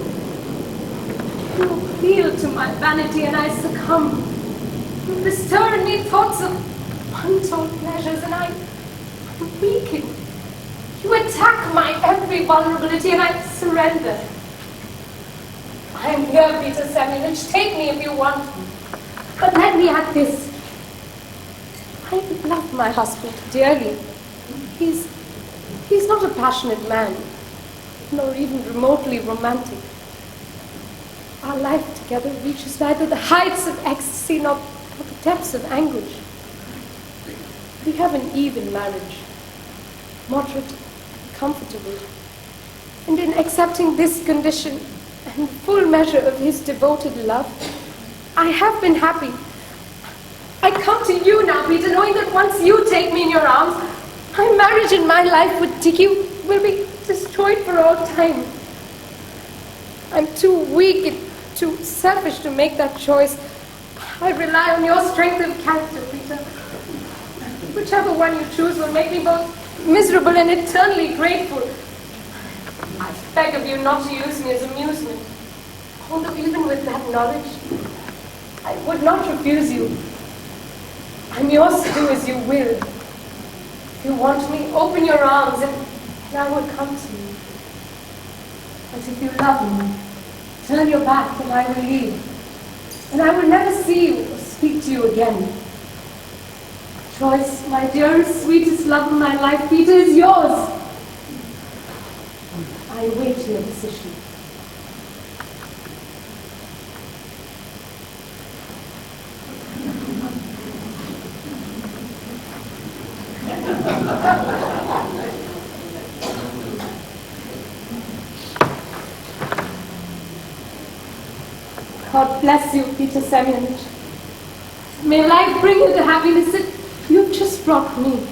You appeal to my vanity and I succumb. You bestir in me thoughts of untold pleasures and I weaken. You attack my every vulnerability and I surrender. I am here, Peter Semyonovich. Take me if you want. But let me add this. I love my husband dearly. He's not a passionate man, nor even remotely romantic. Our life together reaches neither the heights of ecstasy nor the depths of anguish. We have an even marriage, moderate, comfortable. And in accepting this condition and full measure of his devoted love, I have been happy. I come to you now, Peter, knowing that once you take me in your arms, my marriage and my life with Tiki will be destroyed for all time. I'm too weak and too selfish to make that choice. I rely on your strength of character, Peter. Whichever one you choose will make me both miserable and eternally grateful. I beg of you not to use me as amusement. Although even with that knowledge, I would not refuse you. I'm yours to do as you will. If you want me, open your arms and I will come to you. But if you love me, turn your back and I will leave. And I will never see you or speak to you again. Choice, my dearest, sweetest love of my life, Peter, is yours. I await your decision. God bless you, Peter Semyonovich. May life bring you the happiness that you've just brought me.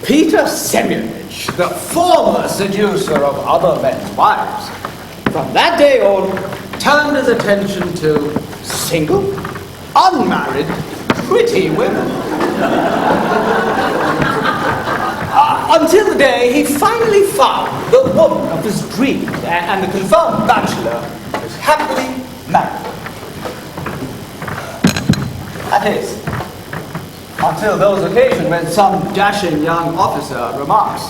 Peter Semyonovich, the former seducer of other men's wives, from that day on turned his attention to single, unmarried, pretty women. Until the day he finally found the woman of his dreams, and the confirmed bachelor was happily married. That is, until those occasions when some dashing young officer remarks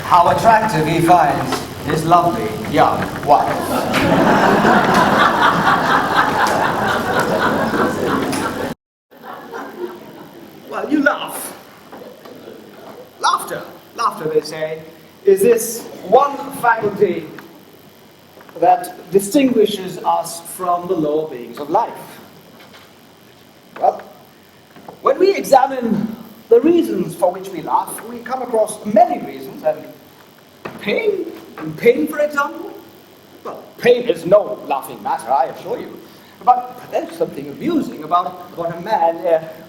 how attractive he finds his lovely young wife. Well, you laugh. Laughter, they say, is this one faculty that distinguishes us from the lower beings of life. Well, when we examine the reasons for which we laugh, we come across many reasons, and pain, for example, well, pain is no laughing matter, I assure you. But there's something amusing about a man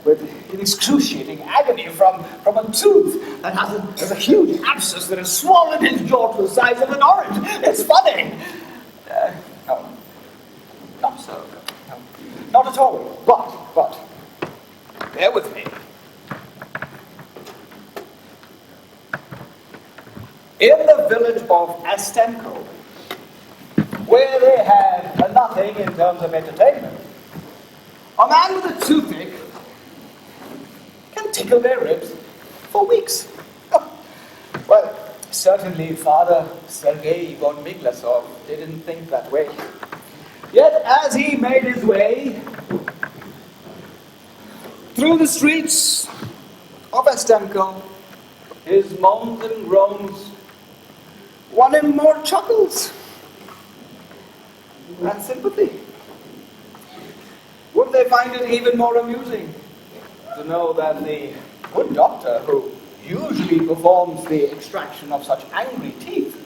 with an excruciating agony from a tooth that has a huge abscess that has swollen his jaw to the size of an orange. It's funny. No, not so. No, not at all. But, bear with me. In the village of Astenko, where they had nothing in terms of entertainment, a man with a toothache can tickle their ribs for weeks. Oh, well, certainly Father Sergei von Miglasov didn't think that way. Yet as he made his way through the streets of Astenko, his moans and groans won him more chuckles and sympathy. Would they find it even more amusing to know that the good doctor who usually performs the extraction of such angry teeth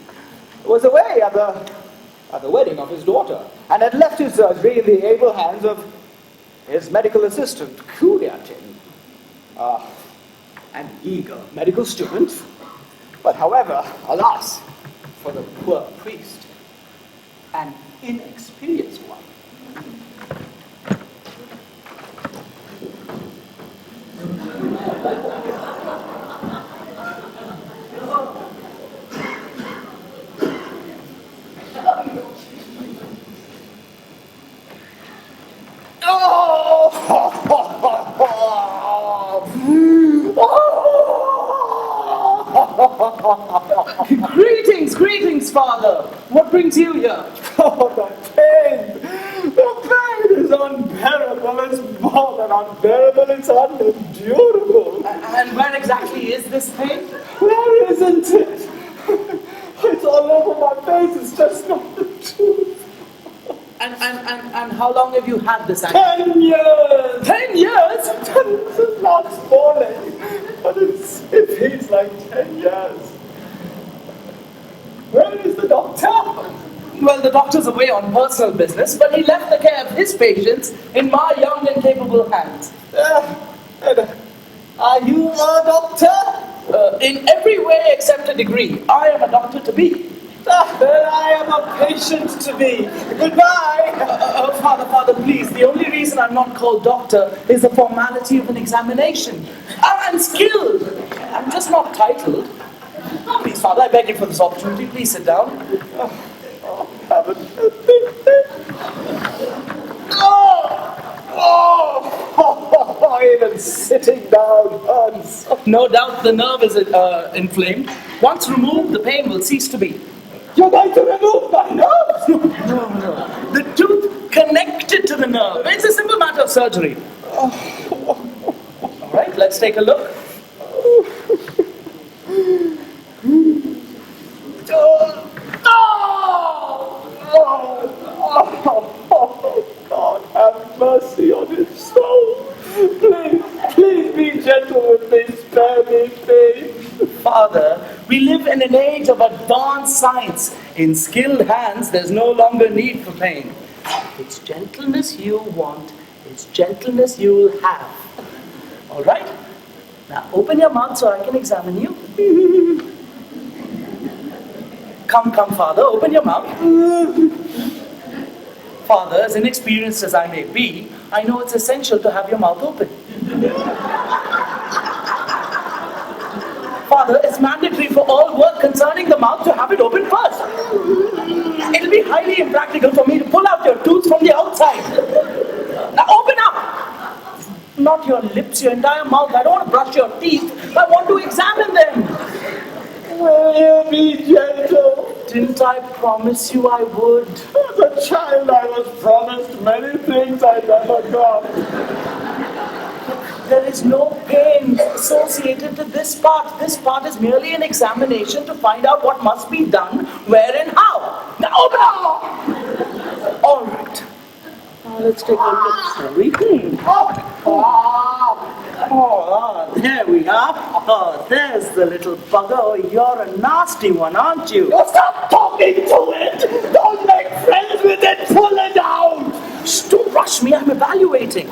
was away at the wedding of his daughter and had left his surgery in the able hands of his medical assistant, Kulyatin, an eager medical student, but however, alas, for the poor priest, an inexperienced one. Greetings, Father. What brings you here? Oh, the pain is unbearable. It's more than unbearable. It's unendurable. And where exactly is this pain? Where isn't it? It's all over my face. It's just not the truth. And how long have you had this accident? 10 years. 10 years? It's not falling, but it feels like 10 years. Where is the doctor? Well, the doctor's away on personal business, but he left the care of his patients in my young and capable hands. Are you a doctor? In every way except a degree, I am a doctor to be. Then I am a patient to be. Goodbye. Father, please. The only reason I'm not called doctor is the formality of an examination. I'm skilled. I'm just not titled. Please, Father, I beg you for this opportunity. Please sit down. Heaven. Even sitting down hurts. No doubt the nerve is inflamed. Once removed, the pain will cease to be. You're going to remove my nerves? No. The tooth connected to the nerve. It's a simple matter of surgery. All right, let's take a look. God, have mercy on his soul. Please be gentle with me. Spare me, please. Father, we live in an age of advanced science. In skilled hands, there's no longer need for pain. It's gentleness you want. It's gentleness you'll have. All right? Now open your mouth so I can examine you. Come, Father, open your mouth. Father, as inexperienced as I may be, I know it's essential to have your mouth open. Father, it's mandatory for all work concerning the mouth to have it open first. It'll be highly impractical for me to pull out your tooth from the outside. Now open up! Not your lips, your entire mouth. I don't want to brush your teeth. I want to examine them. Will you be gentle? Didn't I promise you I would? As a child, I was promised many things I never got. There is no pain associated to this part. This part is merely an examination to find out what must be done, where and how. Now, open up! All right. Now let's take a look, shall we? There we are. Oh, there's the little bugger. Oh, you're a nasty one, aren't you? Oh, stop talking to it! Don't make friends with it! Pull it out! Shh, don't rush me. I'm evaluating.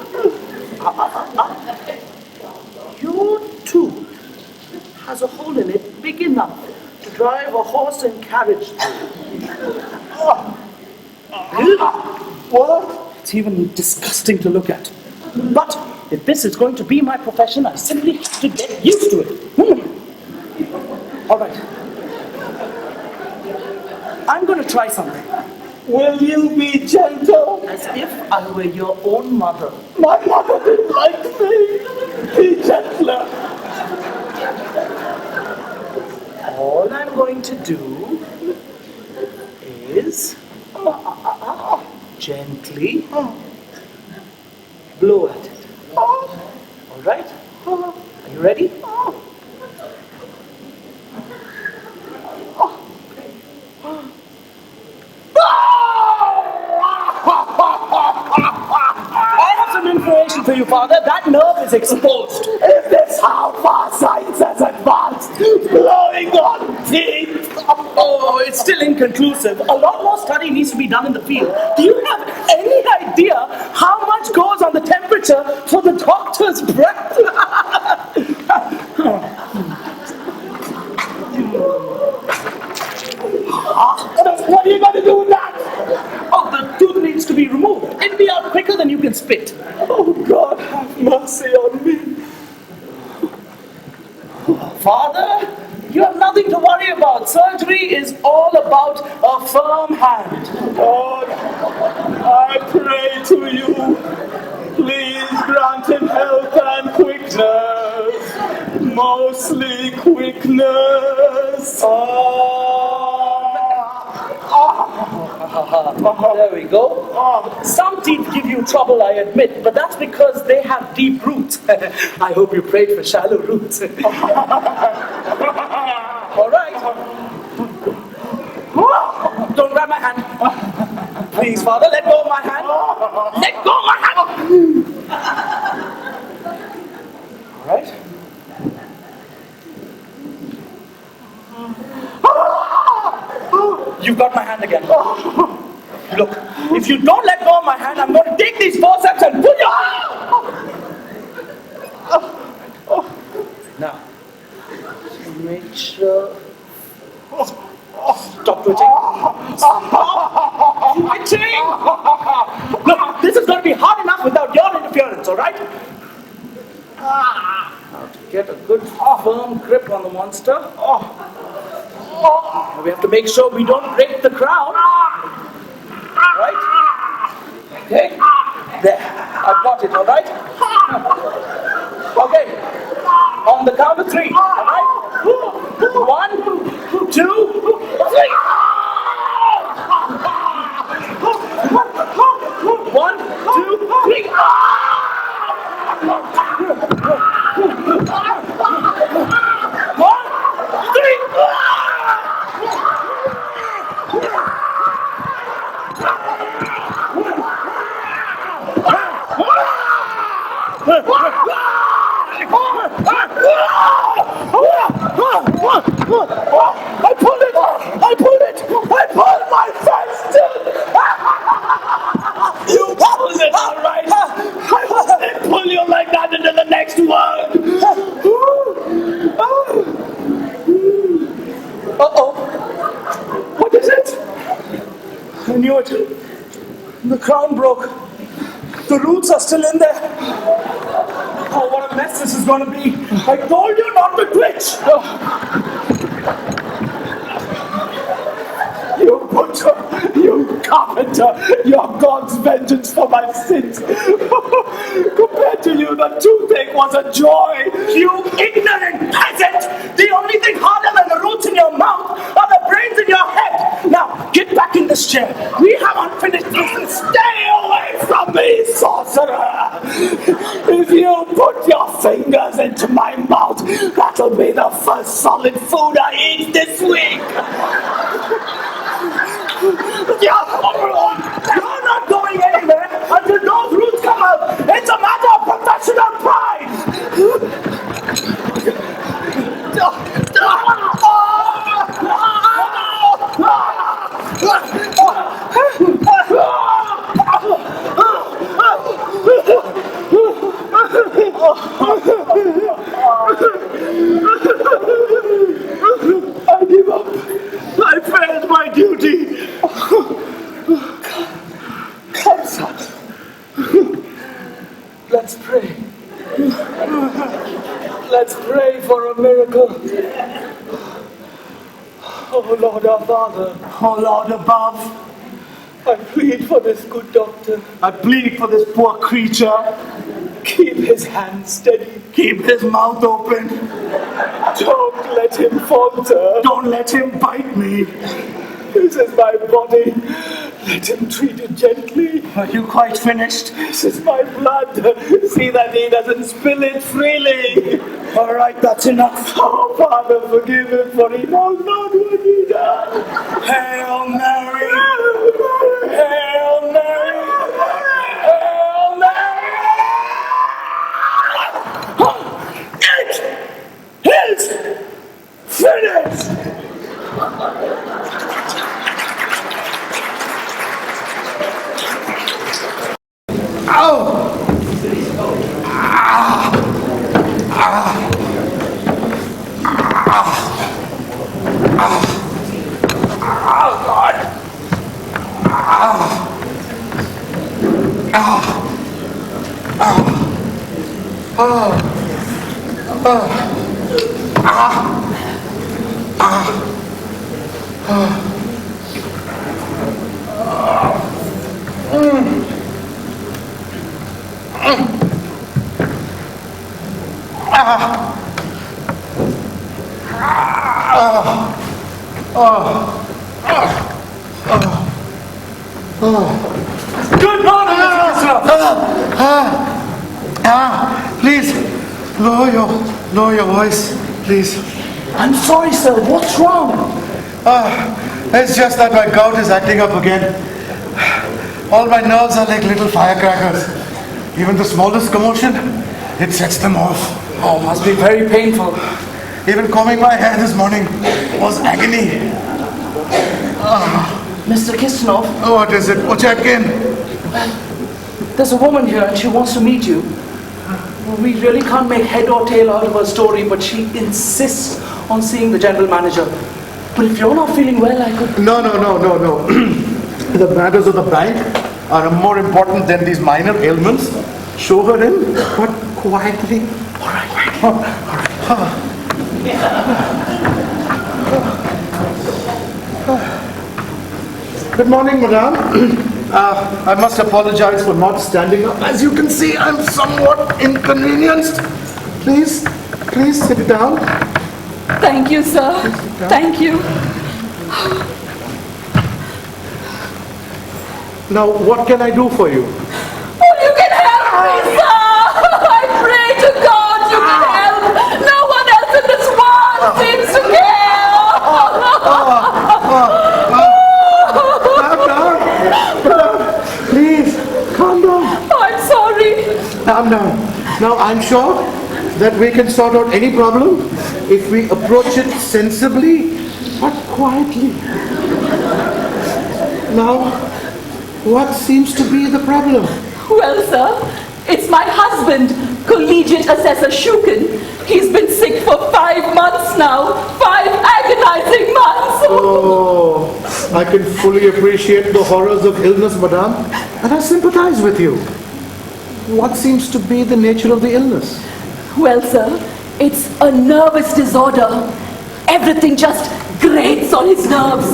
Your tooth has a hole in it big enough to drive a horse and carriage through. What? It's even disgusting to look at. But if this is going to be my profession, I simply have to get used to it. All right. I'm going to try something. Will you be gentle? As if I were your own mother. My mother didn't like me. Be gentler. All I'm going to do is gently blow at it. All right? Are you ready? I have some information for you, Father. That nerve is exposed. Is this how far science has advanced? Blowing on teeth! Oh, it's still inconclusive. A lot more study needs to be done in the field. Do you have any idea how much goes on the temperature for the doctor's breath? What are you going to do with that? Oh, the tooth needs to be removed. It'll be out quicker than you can spit. Oh, God, have mercy on me. Father, you have nothing to worry about. Surgery is all about a firm hand. God, I pray to you. Please grant him health and quickness. Mostly quickness. There we go. Some teeth give you trouble, I admit, but that's because they have deep roots. I hope you prayed for shallow roots. All right. Don't grab my hand. Please, Father, let go of my hand. Let go of my hand. All right. You've got my hand again. Look, if you don't let go of my hand, I'm going to take these forceps and pull your hand. Now, make sure. Stop twitching. Stop twitching. Look, this is going to be hard enough without your interference, all right? Now, to get a good firm grip on the monster. We have to make sure we don't break the crown. Right? Okay? There. I've got it, alright? Okay. On the count of 3. Alright? 1, 2, 3. 1, 2, 3. 1, 3. I pulled it! I pulled it! I pulled my first tooth! You pulled it, all right! I pull you like that into the next one! Uh-oh! What is it? I knew it. The crown broke. The roots are still in there. Oh, what a mess this is going to be. I told you not to twitch. You butcher, you carpenter, you're God's vengeance for my sins. Compared to you, the toothache was a joy. You ignorant peasant! The only thing harder than the roots in your mouth are the brains in your head. this chair. We haven't finished this. Stay away from me, sorcerer. If you put your fingers into my mouth, that'll be the first solid food I eat this week. You're not going anywhere until those rules come out. It's a matter of professional pride. I give up. I failed my duty. Come, son. Let's pray. Let's pray for a miracle. Oh Lord our Father. Oh Lord above. I plead for this good doctor. I plead for this poor creature. Keep his hands steady. Keep his mouth open. Don't let him falter. Don't let him bite me. This is my body. Let him treat it gently. Are you quite finished? This is my blood. See that he doesn't spill it freely. All right, that's enough. Oh, Father, forgive him, for he knows not what he does. Hail Mary. Hail Mary. Hail Mary. It is finished. Good morning, Please, lower your voice, please. I'm sorry, sir. What's wrong? It's just that my gout is acting up again. All my nerves are like little firecrackers. Even the smallest commotion, it sets them off. Oh, must be very painful. Even combing my hair this morning was agony. Mr. Kisnov, What is it? Check in. there's a woman here and she wants to meet you. We really can't make head or tail out of her story, but she insists on seeing the general manager. But if you're not feeling well, I could... No. The matters of the bank are more important than these minor ailments. Show her in, but quietly. All right. Good morning, madam. I must apologize for not standing up. As you can see, I'm somewhat inconvenienced. Please sit down. Thank you, sir. Thank you. Now, what can I do for you? Oh, you can help me, sir. I pray to God you can help. No one else in this world seems to care. Calm down. Please, calm down. I'm sorry. Calm down. Now, I'm sure that we can sort out any problem if we approach it sensibly but quietly. Now, what seems to be the problem? Well, sir, it's my husband, Collegiate Assessor Shukin. He's been sick for 5 months now. 5 agonizing months. Oh, I can fully appreciate the horrors of illness, madam, and I sympathize with you. What seems to be the nature of the illness? Well, sir, it's a nervous disorder. Everything just grates on his nerves.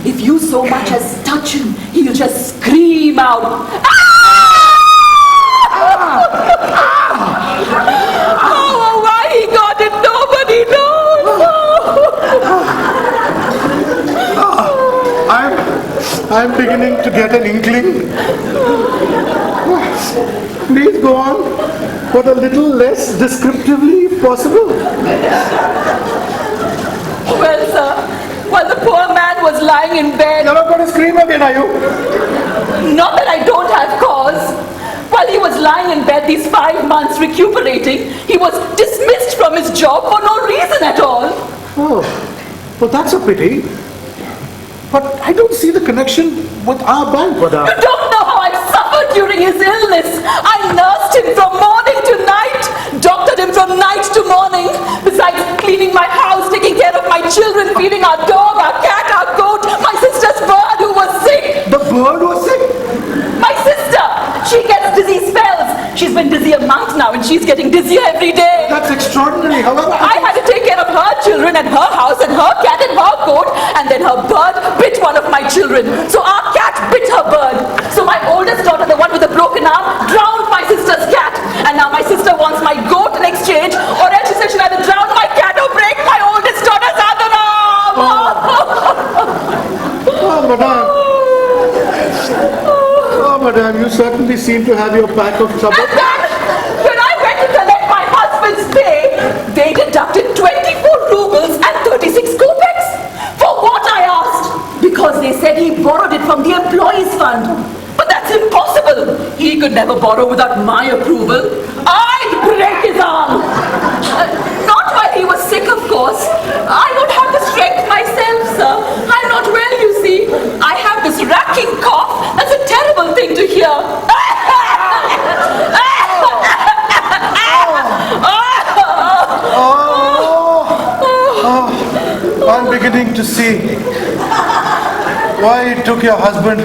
If you so much as touch him, he'll just scream out. Oh, why he got it, nobody knows. I'm beginning to get an inkling. Please go on, but a little less descriptively if possible. Well, sir, while the poor man was lying in bed... You're not going to scream again, are you? Not that I don't have cause. While he was lying in bed these 5 months recuperating, he was dismissed from his job for no reason at all. Oh, well that's a pity. But I don't see the connection with our bank, Madam. You don't know how I've suffered during his illness. I nursed him from morning to night, doctored him from night to morning, besides cleaning my house, taking care of my children, feeding our dog, our cat, our goat, my sister's bird who was sick. The bird was sick? My sister! She gets dizzy spells. She's been dizzy a month now and she's getting dizzier every day. That's extraordinary. However, I had to take care of her children and her house and her cat and her goat, and then her bird bit one of my children. So our cat bit her bird. So my oldest daughter, the one with the broken arm, drowned my sister's cat. And now my sister wants my goat in exchange, or else she said she'll either drown my cat or break my oldest daughter's other arm. Oh, Madam. Oh, Madam, you certainly seem to have your pack of trouble. And then, when I went to collect my husband's pay, they deducted 24 rubles and 36 kopecks. For what, I asked? Because they said he borrowed it from the employees' fund. But that's impossible. He could never borrow without my approval. I'd break his arm. Not while he was sick, of course. I don't have the strength myself, sir. I'm not well, you see. I have this racking cough. That's a terrible thing to hear. I'm beginning to see why it took your husband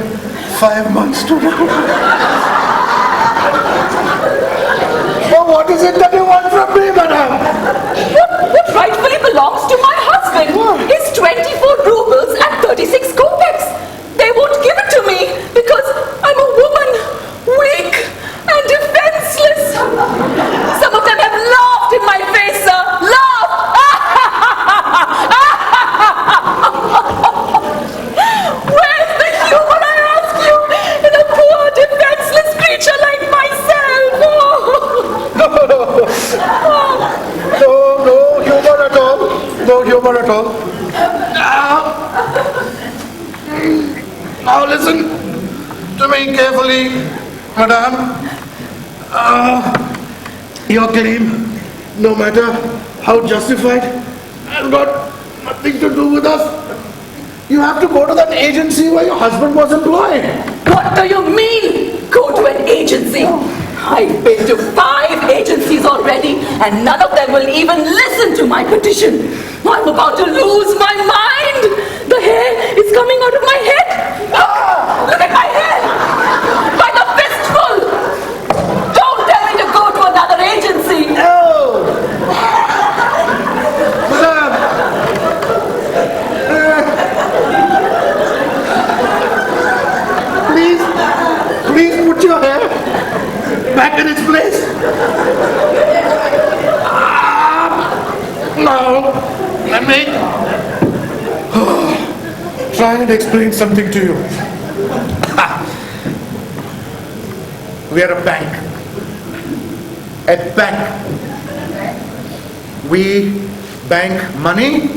5 months to recover. Oh, what is it that you want from me, Madam? What rightfully belongs to my husband is 24 rubles and 36 kopecks. They won't give it to me because I'm a woman, weak and defenseless. Some of them have laughed in my face, sir. Laughed! Where's the humor, I ask you, in a poor, defenseless creature like myself? No humor at all. No humor at all. Now listen to me carefully, Madam. Your claim, no matter how justified, has got nothing to do with us. You have to go to that agency where your husband was employed. What do you mean, go to an agency? I've been to 5 agencies already, and none of them will even listen to my petition. I'm about to lose my mind. The hair is coming out of my head. Look at my hair. By the fistful. Don't tell me to go to another agency. No! Madam! Please put your hair back in its place. Now, let me try and explain something to you. We are a bank. A bank. We bank money.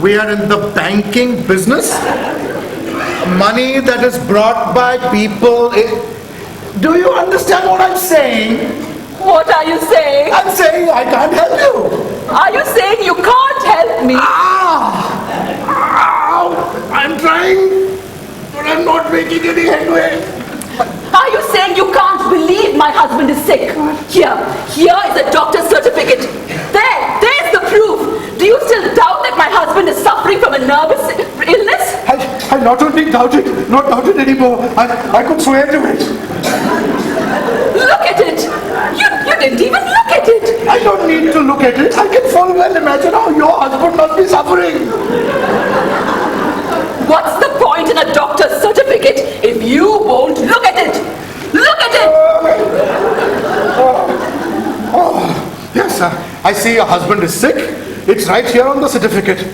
We are in the banking business. Money that is brought by people. Do you understand what I'm saying? What are you saying? I'm saying I can't help you. Are you saying you can't help me? I'm trying, but I'm not making any headway. Are you saying you can't believe my husband is sick? Here is a doctor's certificate. There's the proof. Do you still doubt that my husband is suffering from a nervous illness? I not only doubt it, not doubt it anymore. I could swear to it. Look at it. You didn't even look at it. I don't need to look at it. I can full well imagine how your husband must be suffering. What's the point in a doctor's certificate if you won't look at it? Look at it! Yes, sir. I see your husband is sick. It's right here on the certificate.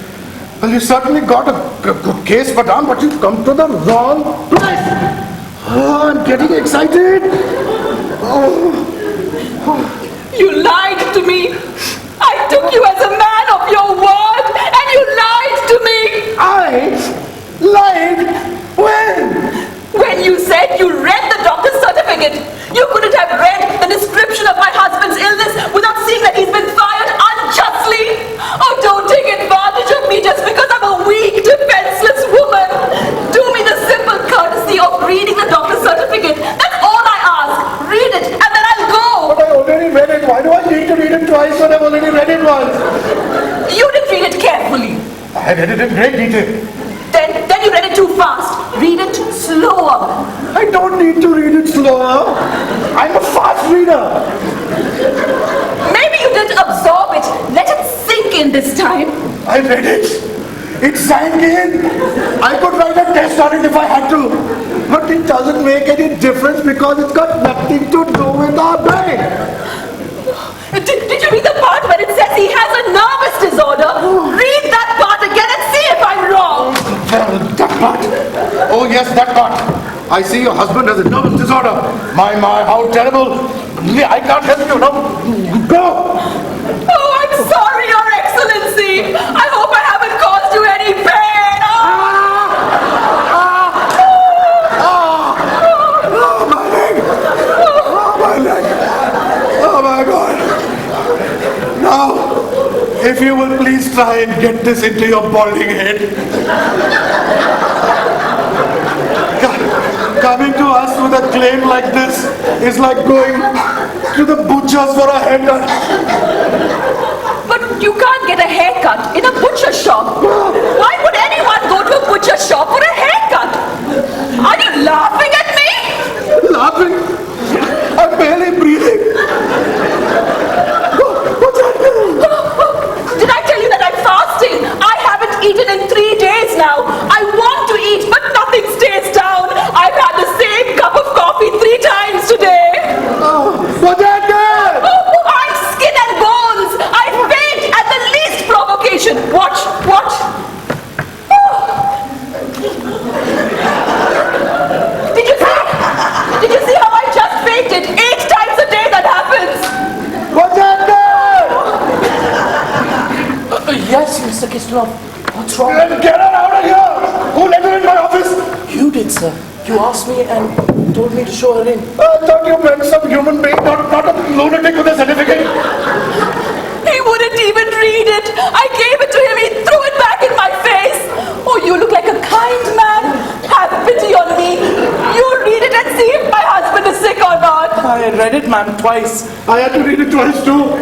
Well, you certainly got a good case, madam, but you've come to the wrong place. Oh, I'm getting excited. You lied to me. I took you as a man of your word, and you lied to me. I lied? When? When you said you read the doctor's certificate. You couldn't have read the description of my husband's illness without seeing that he's been fired unjustly. Oh, don't take advantage of me just because I'm a weak, defenseless woman. Do me the simple courtesy of reading the doctor's certificate. That's all I ask. Read it, and then I'll go. But I already read it. Why do I need to read it twice when I've already read it once? You didn't read it carefully. I read it in great detail. Then you read it too fast. Read it slower. I don't need to read it slower. I'm a fast reader. Maybe you didn't absorb it. Let it sink in this time. I read it. It sank in. I could write a test on it if I had to. But it doesn't make any difference because it's got nothing to do with our brain. Did you read the part where it says he has a nervous disorder? Read that part again and see if I'm wrong. That part? Oh yes, that part. I see your husband has a nervous disorder. My, how terrible. I can't help you now. Go. Oh, I'm sorry, Your Excellency. I hope I haven't caused you any pain. Oh, my leg. Oh, my leg. Oh, my God. Now, if you will please try and get this into your balding head. Coming to us with a claim like this is like going to the butcher's for a haircut. But you can't get a haircut in a butcher shop. Why would anyone go to a butcher shop for a haircut? Are you laughing at me? Laughing? I'm barely breathing. What's happening? Did I tell you that I'm fasting? I haven't eaten in 3 days now. I want to eat, but nothing stays down. I've had the same cup of coffee 3 times today. What's happening? Oh, I'm skin and bones. I faint at the least provocation. Watch. Did you see how I just fainted? 8 times a day that happens. What's happening? Yes, Mr. Kishlov. What's wrong? Get her out of here! Who let her in my office? You did, sir. You asked me and told me to show her in. I thought you meant some human being, not a lunatic with a certificate. He wouldn't even read it. I gave it to him. He threw it back in my face. Oh, you look like a kind man. Have pity on me. You read it and see if my husband is sick or not. I read it, ma'am, twice. I had to read it twice too.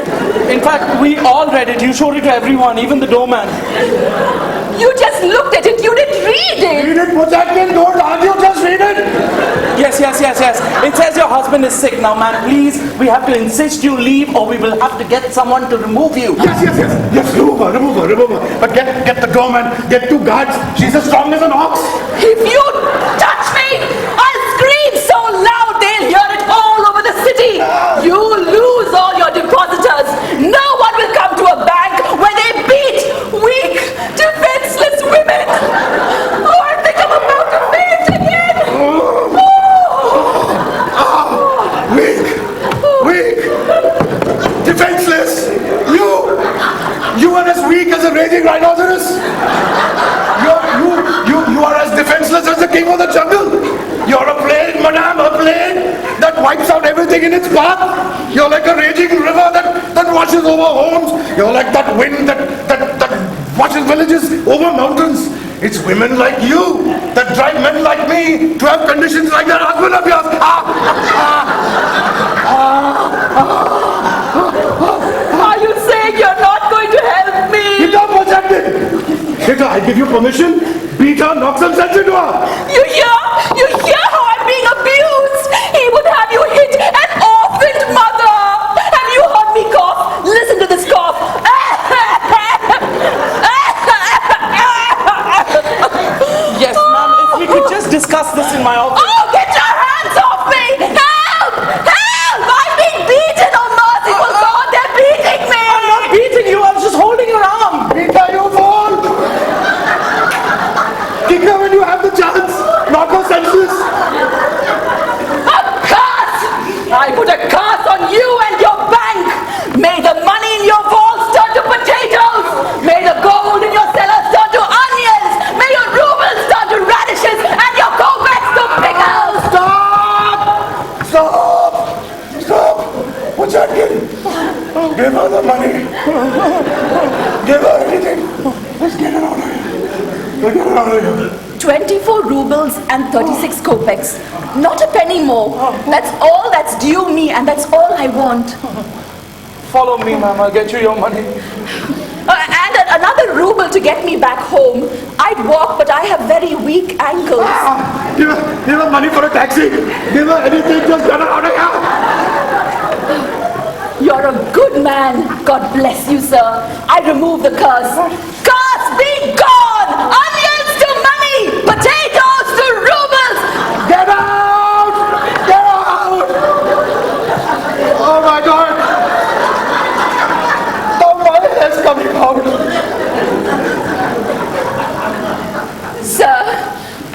In fact, we all read it. You showed it to everyone, even the doorman. You just looked at it. You didn't read it. Read it, what's happening? Don't argue, just read it. Yes. It says your husband is sick. Now, ma'am, please, we have to insist you leave or we will have to get someone to remove you. Yes, remove her. But get the doorman, get 2 guards. She's as strong as an ox. If you touch me, I'll scream so loud they'll hear it all over the city. You lose all your depositors. No one will come to a bank where they beat weak, defenseless women. Oh, I think I'm about to faint again. Weak, defenseless. You are as weak as a raging rhinoceros. You are as defenseless as the king of the jungle. You're a plague, madame, a plague that wipes out everything in its path. You're like a raging river that washes over homes. You're like that wind that washes villages over mountains. It's women like you that drive men like me to have conditions like that husband of yours. Are you saying you're not going to help me? You don't what's happening. Shita, I give you permission. Beat her, knock some sense into her. You hear how I'm being abused? He would have you hit an orphaned mother. Have you heard me cough? Listen to this cough. Yes, ma'am, if we could just discuss this in my office. Oh, get your hands off me! Help! I'm being beaten, oh merciful God! They're beating me! I'm not beating you, I was just holding your arm. Beat her, you fool. Get out of here. 24 rubles and 36 kopecks. Not a penny more. That's all that's due me, and that's all I want. Follow me, ma'am. I'll get you your money. And another ruble to get me back home. I'd walk, but I have very weak ankles. Give her money for a taxi. Give her anything. Just get her out of here. You're a good man. God bless you, sir. I remove the curse. Curse be gone! Onions to money! Potatoes to rubles! Get out! Get out! Oh my God! Oh, my hair's coming out. Sir,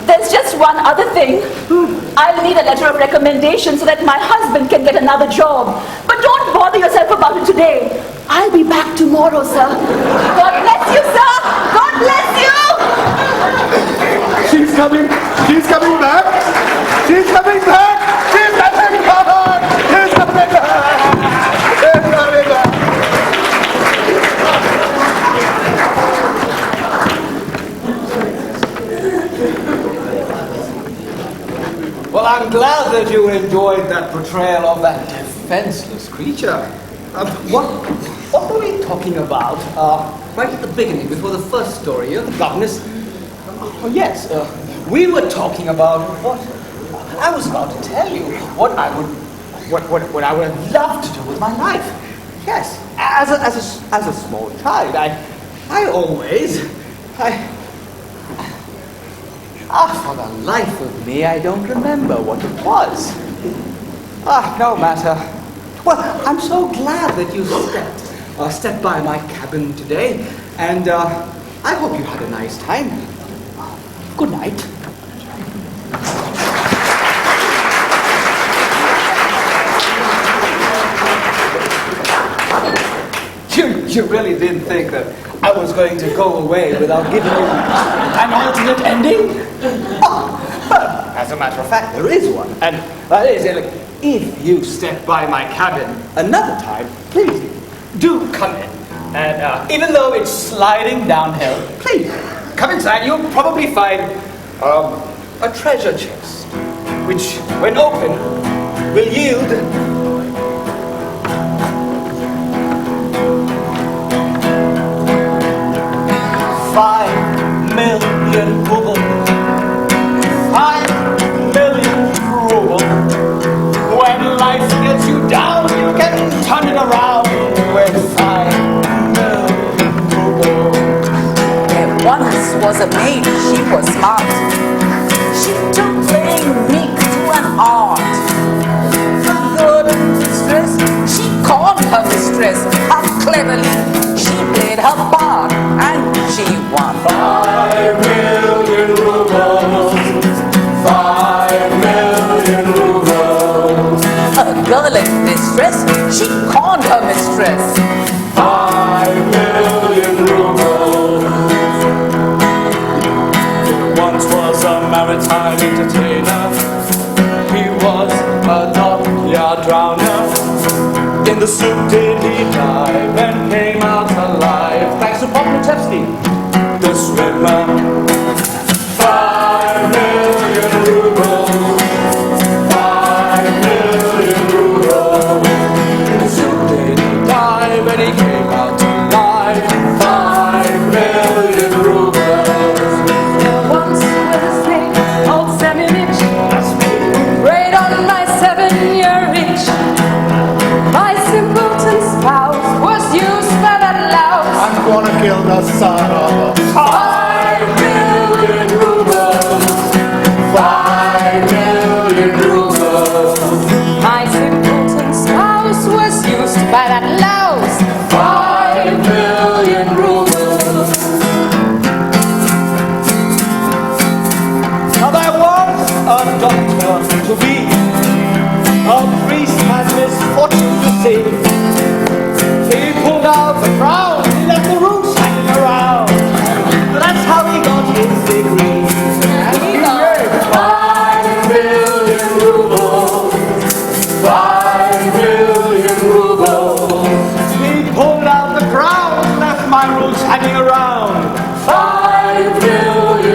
there's just one other thing. I'll need a letter of recommendation so that my husband can get another job. But don't bother yourself about it today. I'll be back tomorrow, sir. God bless you, sir. God bless you. She's coming. She's coming back. She's coming back. She's coming back. She's coming back. She's coming back. Well, I'm glad that you enjoyed that portrayal of that defenseless creature. What were we talking about? Right at the beginning, before the first story, the Governess. Oh, yes, we were talking about what I was about to tell you. What I would have loved to do with my life. Yes, as a small child, for the life of me, I don't remember what it was. No matter. Well, I'm so glad that you stepped by my cabin today, and I hope you had a nice time. Good night. You really didn't think that I was going to go away without giving you an alternate ending? Oh, well, as a matter of fact, there is one. And that is, if you step by my cabin another time, please do come in. And even though it's sliding downhill, please come inside. You'll probably find a treasure chest, which, when open, will yield $5 million rubles. 5 million rubles. When life gets you down, you can turn it around with 5 million rubles. There once was a maid, she was smart. She took playing meek to an art. For good mistress, she called her mistress. How cleverly she played her part, and she won 5 million rubles. 5 million rubles. a girl in distress. She called her mistress. 5 million rubles. Once was a maritime entertainer. He was a dockyard drowner. In the soup did he dive and came out alive. Thanks to Poplachevsky, the swimmer. 5 million rubles. 5 million rubles. In the soup did he dive and he came out alive. 5 million rubles. There once was a snake, old Samuelitch, preyed on my 7-year itch. My simpleton spouse was used by that louse. I'm gonna kill the son of a 5 million rubles. 5 million rubles. My simpleton spouse was used by that louse. 5 million rubles. Now there was a doctor to be, a priest had misfortune to see. He pulled out the crown, he left the roots hanging around. That's how he got his degree. And he got 5 million rubles. 5 million rubles. He pulled out the crown, left my roots hanging around. 5 million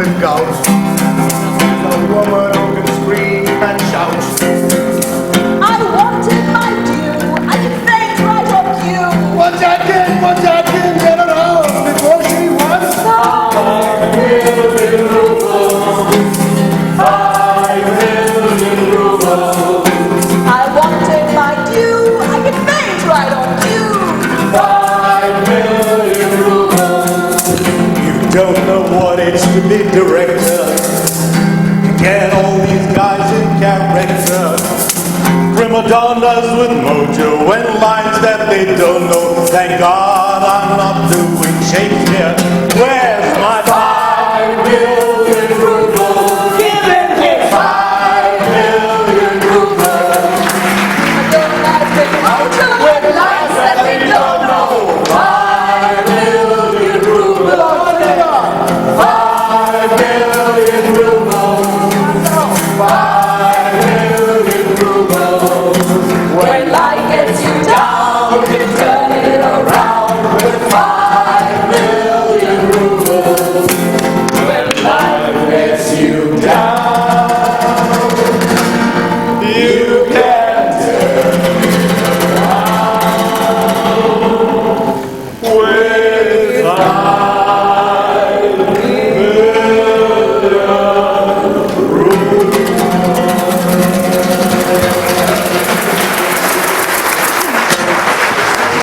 with gout. A woman who can scream and shout. I wanted my due. I can faint right on cue. What's that kid, get around before she wants 5 million rubles. 5 million rubles. I wanted my due. I can faint right on cue. 5 million rubles. You don't know what it's to be director. Get all these guys in character. Prima donnas with mojo and lines that they don't know. Thank God I'm not doing Shakespeare. Where's my 5 million rubles? Give him his 5 million rubles. I don't like the mojo with lines that we don't know. 5 million rubles. 5 million rubles. 5 million rubles. When life gets you down,